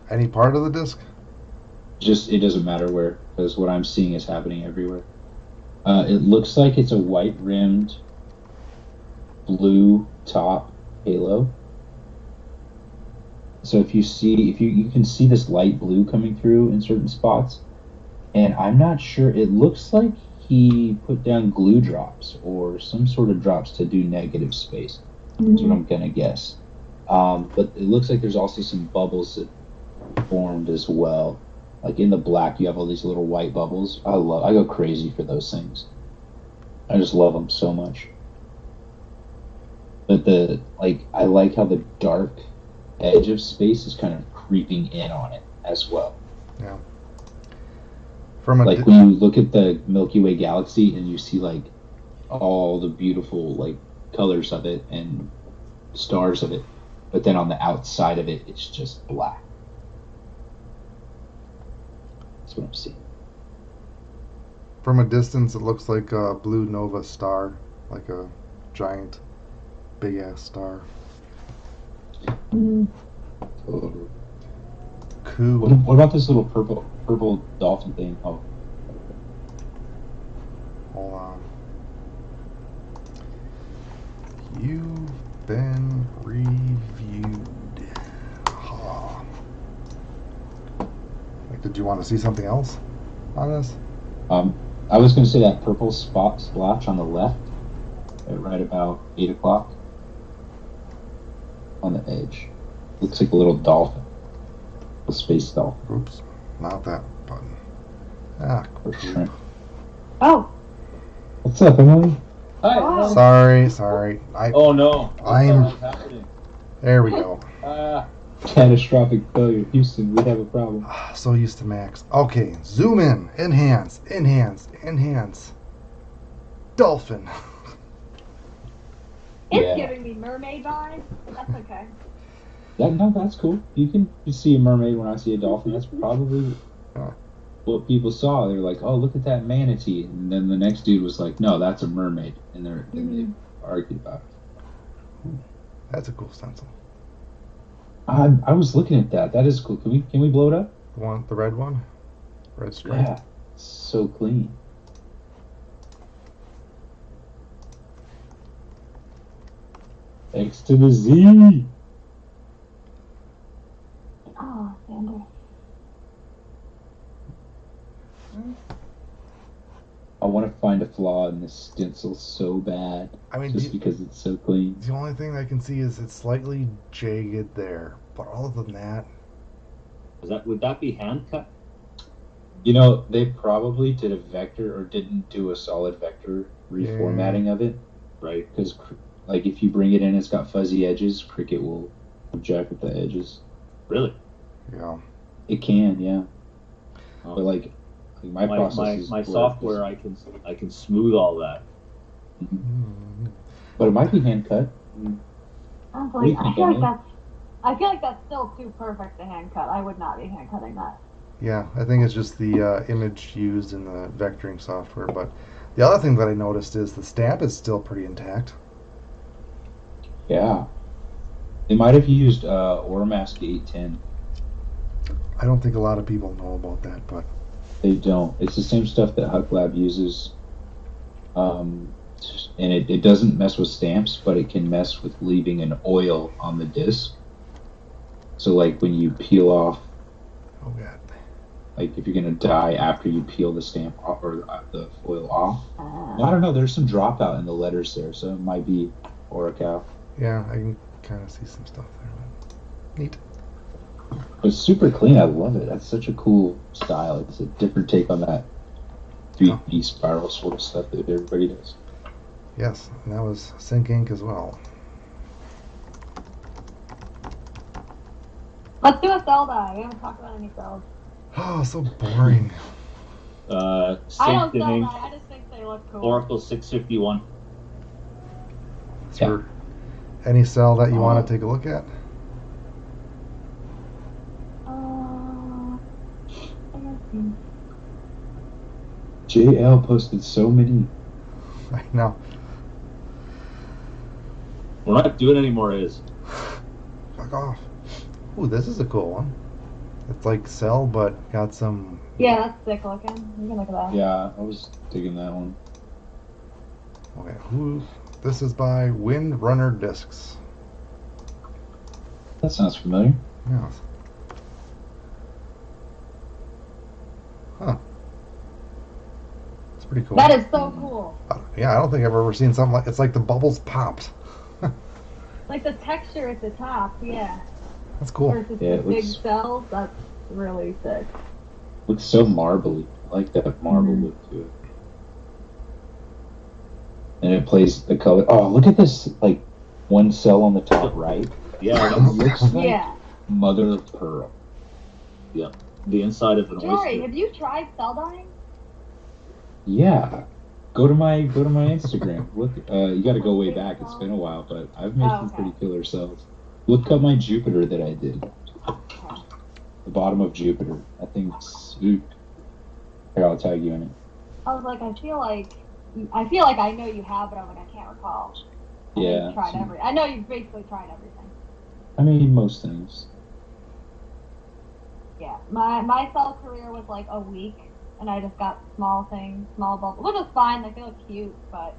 Any part of the disc? Just, it doesn't matter where, because what I'm seeing is happening everywhere. It looks like it's a white-rimmed, blue top halo. So if you can see this light blue coming through in certain spots, and I'm not sure, it looks like he put down glue drops or some sort of drops to do negative space. That's what I'm gonna guess. But it looks like there's also some bubbles that formed as well. Like in the black, you have all these little white bubbles. I go crazy for those things. I just love them so much. But I like how the dark edge of space is kind of creeping in on it as well. Yeah. When you look at the Milky Way galaxy and you see like all the beautiful like colors of it and stars of it, but then on the outside of it, it's just black. That's what I'm seeing. From a distance, it looks like a blue nova star, like a giant, big-ass star. Oh. Cool. What about this little purple dolphin thing? Oh. Hold on. You've been reviewed. Oh. Like, did you want to see something else on this? I was going to say that purple spot splotch on the left, right about 8 o'clock, on the edge. Looks like a little dolphin, a space dolphin. Oops, not that button. Ah, Or shrimp. Oh, What's up, Emily? Hi. Oh. Sorry. Oh no. What's happening? There we go. Catastrophic failure. Houston, we have a problem. So used to Max. Okay, zoom in, enhance. Dolphin. it's Yeah. giving me mermaid vibes. That's okay. No, that's cool. You see a mermaid when I see a dolphin. That's probably what people saw. They're like, oh, look at that manatee. And then the next dude was like, no, that's a mermaid. And they argued about it. That's a cool stencil. I was looking at that. That is cool. Can we blow it up? The red one? Red stripe? Yeah. So clean. X to the Z. Oh, Sander. I want to find a flaw in this stencil so bad. I mean, just because it's so clean. The only thing I can see is it's slightly jagged there. But other than that... Would that be hand cut? You know, they probably did a vector or didn't do a solid vector reformatting of it, Right. because like if you bring it in, it's got fuzzy edges. Cricut will jack at the edges. Really? Yeah. It can, yeah. Oh. But like my process is my software, I can smooth all that. But it might be hand cut. I was What do you like, think, I feel like that's still too perfect to hand cut. I would not be hand cutting that. Yeah, I think it's just the image used in the vectoring software. But the other thing that I noticed is the stamp is still pretty intact. Yeah. They might have used Oramask 810. I don't think a lot of people know about that, but They don't. It's the same stuff that HuckLab uses. And it doesn't mess with stamps, but it can mess with leaving an oil on the disc. So like when you peel off, oh god, like if you're gonna die after you peel the stamp off or the foil off, Uh, I don't know. There's some dropout in the letters there, so it might be Oracal. yeah, I can kind of see some stuff there. But neat. But it's super clean. I love it. That's such a cool style. It's a different take on that 3D spiral sort of stuff that everybody does. Yes, and that was Sync Ink as well. let's do a cell die. We haven't talked about any cells. Oh, so boring. I Synced don't in cell ink, die. I just think they look cool. Oracle 651. Is there any cell that you want to take a look at? JL posted so many. I know. We're not doing any more is. Fuck off. Ooh, this is a cool one. It's like Cell, but got some. Yeah, that's sick looking. You can look at that. Yeah, I was digging that one. Okay, this is by Wind Runner Discs. That sounds familiar. Yes. Huh. It's pretty cool. That is so cool. Yeah, I don't think I've ever seen something like. It's like the bubbles popped. Like the texture at the top, yeah. That's cool. Versus Yeah, the it big looks- cells, that's really sick. Looks so marbly. I like that marble look to it. And it plays the color. Oh, look at this! Like one cell on the top right. Yeah, It looks like Yeah. mother of pearl. the inside of an Jory, oyster. have you tried cell dyeing? Yeah. Go to my Instagram. Look, you got to go way back. It's been a while, but I've made some pretty killer cells. Look at my Jupiter that I did. Okay. The bottom of Jupiter. That thing's sweet. Here, I'll tag you in it. I was like, I feel like I know you have, but I'm like, I can't recall. Yeah. I know you've basically tried everything. I mean, most things. Yeah. My cell career was like a week, and I just got small things, small bubbles, which is fine. Like, they look cute, but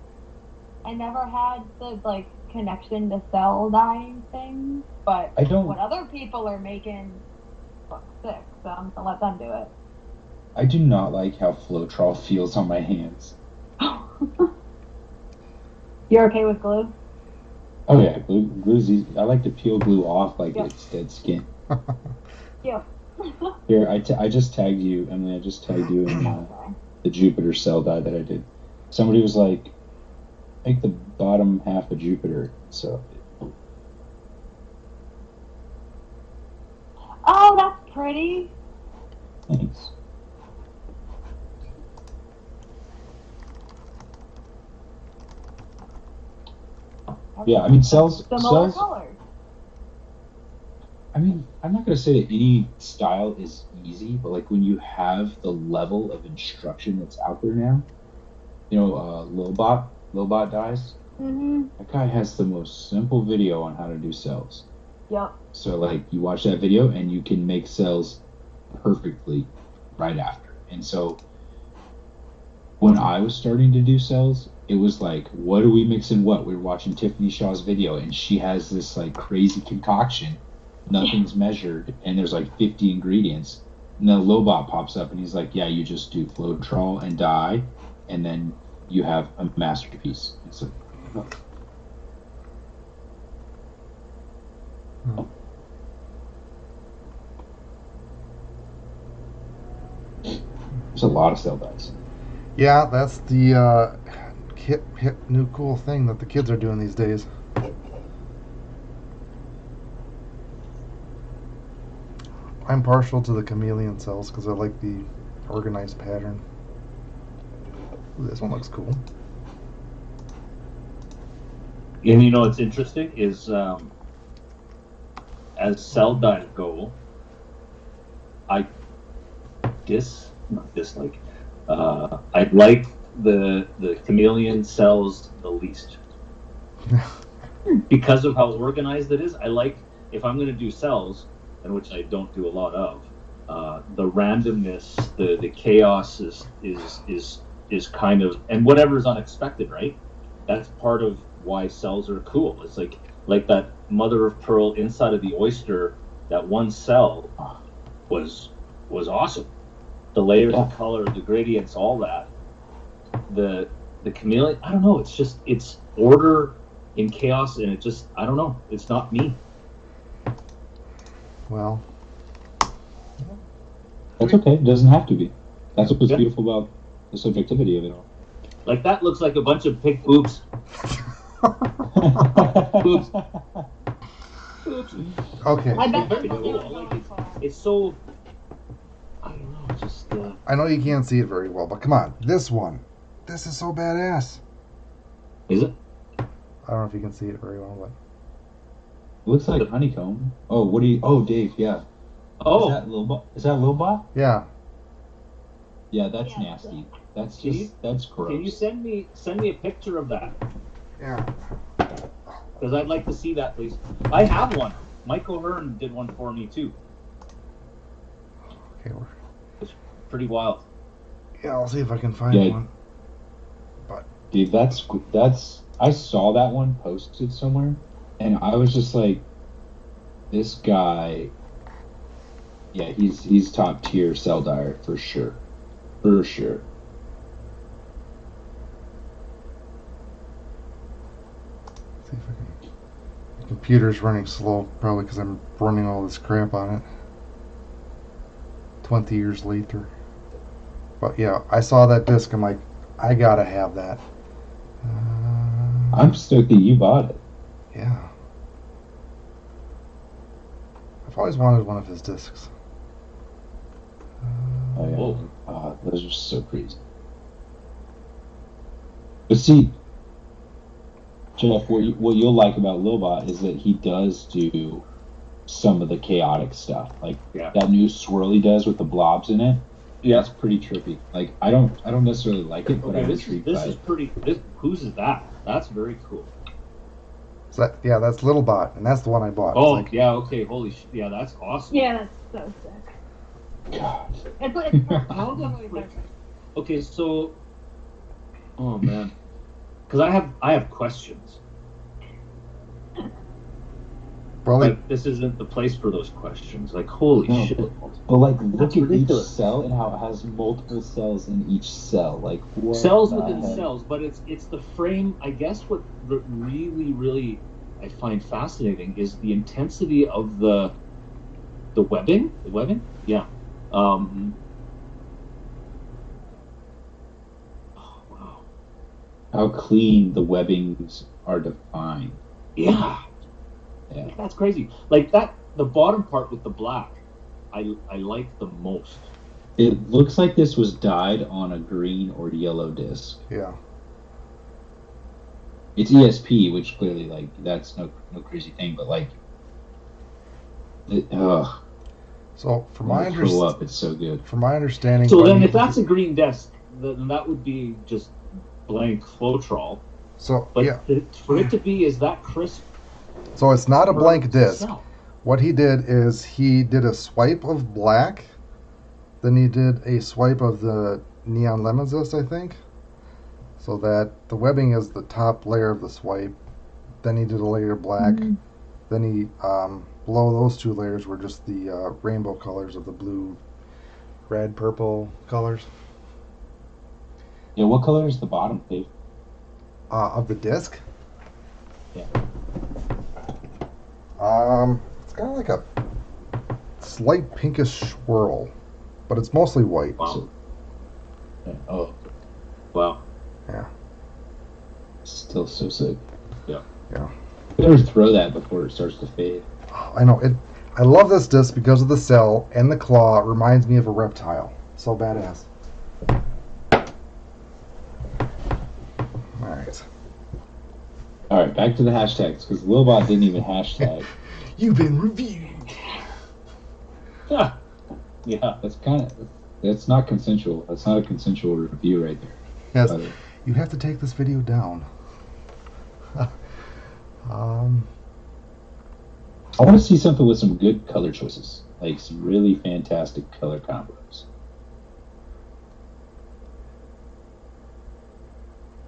I never had the like connection to cell dyeing things. But I don't. what other people are making looks sick, so I'm gonna let them do it. I do not like how Floetrol feels on my hands. You're okay with glue? Oh yeah, glue's easy. I like to peel glue off like it's dead skin. Yeah. Here, I just tagged you, Emily. I just tagged you in the Jupiter cell dye that I did. Somebody was like, make the bottom half of Jupiter. So. Oh, that's pretty. Thanks. Yeah, I mean cells. Similar colors. I mean, I'm not going to say that any style is easy, but like when you have the level of instruction that's out there now, you know, Lilbot dies. Mm-hmm. That guy has the most simple video on how to do cells. Yep. So like you watch that video and you can make cells perfectly right after. And so when I was starting to do cells, it was like, what do we mix in what? We were watching Tiffany Shaw's video and she has this like crazy concoction. Nothing's measured, and there's like 50 ingredients. And then Lobot pops up, and he's like, "Yeah, you just do Floetrol and dye, and then you have a masterpiece." It's like, There's a lot of cell dice. Yeah, that's the hip new cool thing that the kids are doing these days. I'm partial to the chameleon cells because I like the organized pattern. Ooh, this one looks cool. And you know what's interesting is as cell dice go, I like the chameleon cells the least because of how organized it is. I like, if I'm going to do cells, and which I don't do a lot of, the randomness, the chaos is kind of, and whatever is unexpected, right? That's part of why cells are cool. It's like that mother of pearl inside of the oyster. That one cell was awesome. The layers of color, the gradients, all that. The chameleon, I don't know. It's order in chaos, and I don't know. It's not me. Well, that's okay. It doesn't have to be. That's what's beautiful about the subjectivity of it all. Like, that looks like a bunch of pig boobs. Boobs. Boobs. Okay. I bet Very that's what they were cool. Like, going for. it's so, I don't know, just I know you can't see it very well, but come on. This one. This is so badass. is it? I don't know if you can see it very well, but It looks like honeycomb. Oh, what do you? Oh, Dave, yeah. Oh, Is that Lilbot? yeah. Yeah, that's Yeah. nasty. That's Can just that's gross. can you send me a picture of that? Yeah. Because I'd like to see that, please. I have one. Mike O'Hearn did one for me too. Okay. It's pretty wild. Yeah, I'll see if I can find Yeah. one. Dude, that's. I saw that one posted somewhere, and I was just like, this guy. Yeah, he's top tier cell dyer for sure, for sure. See if I can. The computer's running slow, probably because I'm running all this crap on it. 20 years later. But yeah, I saw that disc. I'm like, I gotta have that. I'm stoked that you bought it. Yeah. I've always wanted one of his discs. Oh, yeah. Whoa. Those are so crazy. But see, Jeff, what you'll like about Lilbot is that he does do some of the chaotic stuff, like that new swirl he does with the blobs in it. Yeah. That's pretty trippy. Like I don't necessarily like it, but Okay, I'm this intrigued by is it. pretty. Whose is that? That's very cool. So that's Little Bot, and that's the one I bought. Oh, It's like, yeah, okay, holy shit. Yeah, that's awesome. Yeah, that's so sick. God. It's perfect. How the Totally frick- perfect. Okay, so, oh man, because I have questions. probably Like, this isn't the place for those questions. Like, holy No. shit. But like, look That's at ridiculous. each cell and how it has multiple cells in each cell. Like what Cells the within heck? cells, but it's the frame. I guess what really I find fascinating is the intensity of the webbing. The webbing, yeah. Oh wow. How clean the webbings are defined. Yeah. Yeah. Like, that's crazy. Like that, the bottom part with the black, I like the most. It looks like this was dyed on a green or yellow disc. yeah. It's ESP, which clearly, like, that's no crazy thing, but like, So from when my you curl understanding, up, it's so good. from my understanding, So then, Buddy- if that's a green disc, then that would be just blank Floetrol. so But yeah, for it to be is that crisp. so it's not a blank disc. cell. What he did is he did a swipe of black, then he did a swipe of the neon lemon zest, I think, so that the webbing is the top layer of the swipe. Then he did a layer of black. Then he below those two layers were just the rainbow colors of the blue, red, purple colors Yeah, what color is the bottom, Dave? of the disc. Yeah. It's kind of like a slight pinkish swirl, but it's mostly white. Wow. Oh, Wow. still so sick. Yeah. Better throw that before it starts to fade. I know it. I love this disc because of the cell and the claw. It reminds me of a reptile. So badass. All right. All right, back to the hashtags because Lilbot didn't even hashtag. You've been reviewed. Yeah. That's not consensual. That's not a consensual review right there. Yes. But, You have to take this video down. I want to see something with some good color choices, like some really fantastic color combos.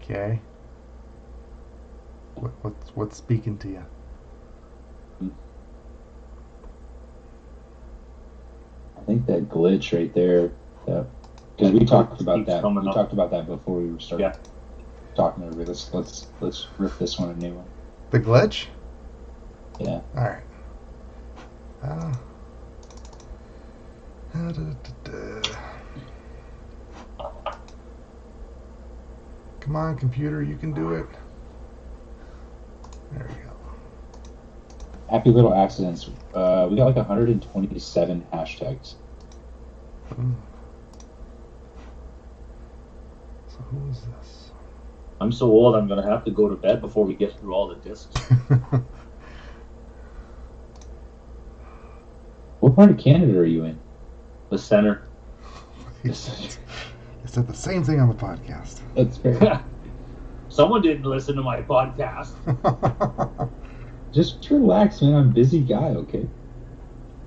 Okay. What's speaking to you? I think that glitch right there, because we talked about that. coming We up. talked about that before we were starting Yeah. talking over. Let's rip this one a new one. The glitch? Yeah. All right. Come on, computer, you can do it. There we go. Happy little accidents. We got like 127 hashtags. So who is this? I'm so old, I'm going to have to go to bed before we get through all the discs. What part of Canada are you in? The center. He said the same thing on the podcast. That's fair. Someone didn't listen to my podcast. Just relax, man. I'm a busy guy, okay?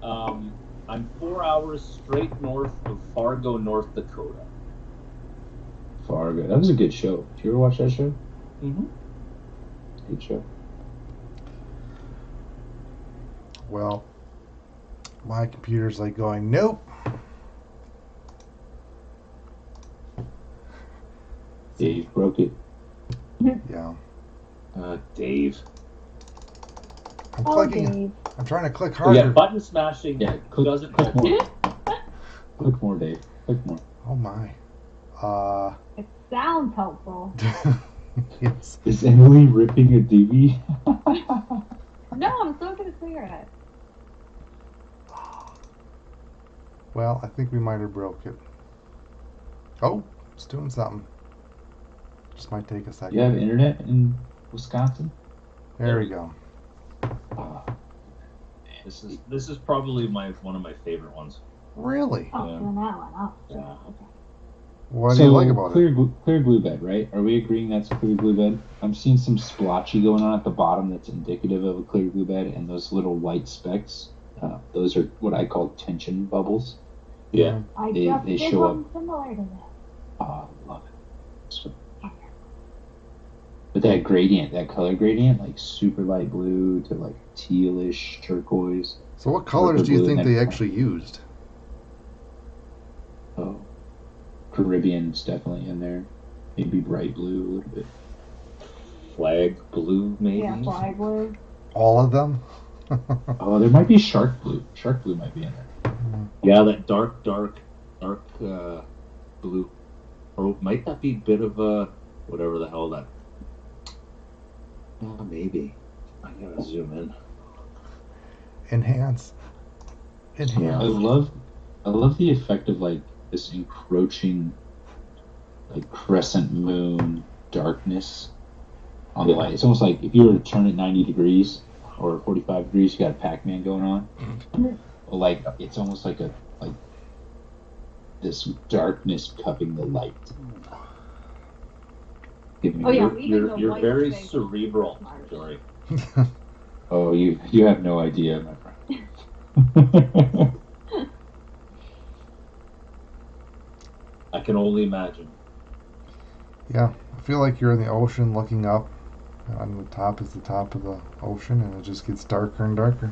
I'm 4 hours straight north of Fargo, North Dakota. Fargo. That was a good show. Did you ever watch that show? Mm-hmm. Good show. Well, my computer's like going, nope. Dave broke it. Yeah. Dave. I'm Oh, clicking. Dave. I'm trying to click Yeah, harder. Button smashing Yeah, click doesn't more. help. Click more, Dave. Click more. Oh my. It sounds helpful. Yes. Is Emily ripping a DB? No, I'm still gonna clear it. Well, I think we might have broke it. Oh, it's doing something. Just might take a second. You have internet in Wisconsin? There we go. This is probably one of my favorite ones. Really? Oh, Yeah. doing that one. Oh, Yeah. okay. What do you like about clear, it? Clear glue bed, right? Are we agreeing that's a clear glue bed? I'm seeing some splotchy going on at the bottom that's indicative of a clear glue bed, and those little white specks, those are what I call tension bubbles. Yeah. I They- just they did show one similar to that. Oh, I love it. So, but that gradient, that color gradient, like super light blue to like tealish turquoise. So what colors do you blue think and they then- actually used? Oh, Caribbean's definitely in there. Maybe bright blue a little bit. Flag blue, maybe. Yeah, flag blue. All of them? Oh, there might be shark blue. Shark blue might be in there. Yeah, that dark blue. Or might that be a bit of a whatever the hell that? Oh, maybe. I gotta zoom in. Enhance. I Enhance. love the effect of like this encroaching, like crescent moon darkness on the light. It's almost like if you were to turn it 90 degrees or 45 degrees, you got a Pac-Man going on. Well, like it's almost like this darkness cupping the light. Oh, yeah, even the You're white very space is cerebral, smart. Jory. Oh, you have no idea, my friend. I can only imagine. Yeah, I feel like you're in the ocean looking up. And on the top is the top of the ocean, and it just gets darker and darker.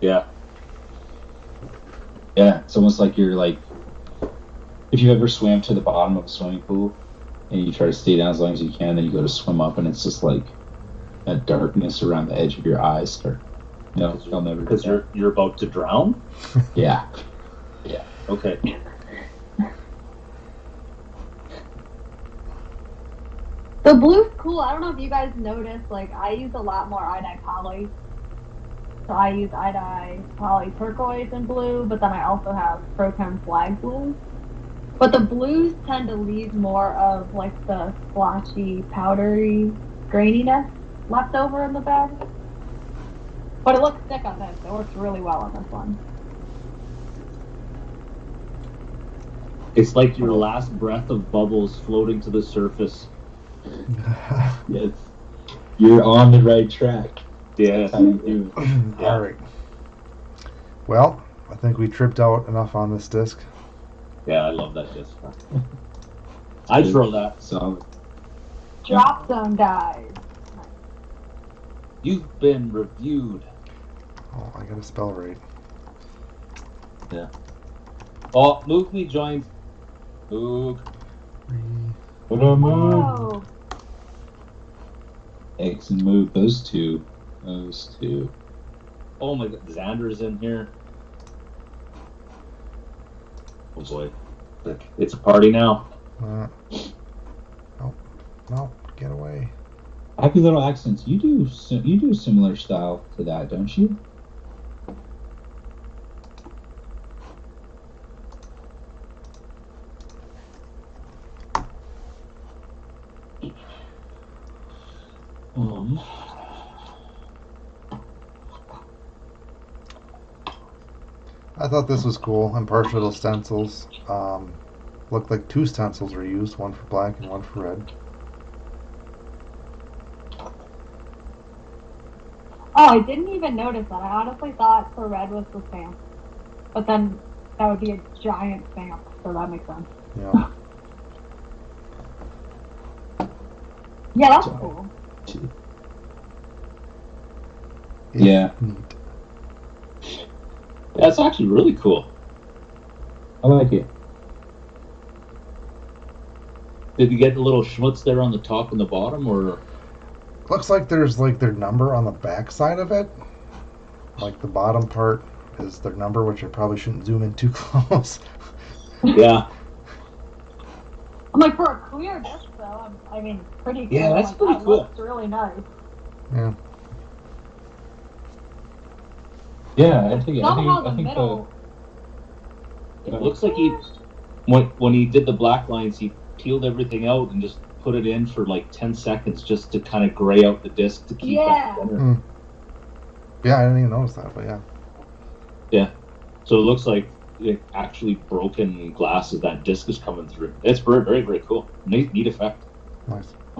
Yeah. Yeah, it's almost like you're like, if you ever swam to the bottom of a swimming pool and you try to stay down as long as you can, then you go to swim up and it's just like that darkness around the edge of your eyes start. No, you'll never do Because that. you're about to drown? Yeah. Okay. The blue's cool. I don't know if you guys noticed, like, I use a lot more eye-dye poly. So I use eye-dye poly turquoise and blue, but then I also have Prochem flag blue. But the blues tend to leave more of, like, the splotchy, powdery graininess left over in the bed. But it looks thick on this. It works really well on this one. It's like your last breath of bubbles floating to the surface. Yes. You're on the right track. Yeah. That's how you do it. All right. Well, I think we tripped out enough on this disc. Yeah, I love that disc. I throw that. So, Drop zone guys. You've been reviewed. Oh, I got to spell right. Yeah. Oh, Mook me joined. Mook. what a move. Whoa. X and move, those two. Those two. Oh my god, Xander's in here. Oh boy. It's a party now. No, get away. Happy Little Accents, you do similar style to that, don't you? I thought this was cool. I'm partial to stencils. Looked like 2 stencils were used, one for black and one for red. Oh, I didn't even notice that. I honestly thought the red was the stamp. But then that would be a giant stamp, so that makes sense. Yeah. Yeah, that's cool. Yeah. Neat. That's actually really cool. I like it. Did you get the little schmutz there on the top and the bottom, or? Looks like there's like their number on the back side of it. Like the bottom part is their number, which I probably shouldn't zoom in too close. Yeah. I'm like, for a clear disc, though, I mean, pretty cool. Yeah, that's like, pretty that cool. looks really nice. Yeah. Yeah, I think Somehow I the think middle. It looks like he, when he did the black lines, he peeled everything out and just put it in for like 10 seconds just to kind of gray out the disc to keep Yeah. that thinner. Yeah, I didn't even notice that, but yeah. Yeah. So it looks like it actually broken glass as that disc is coming through. It's very, very, very cool. Neat effect. Nice.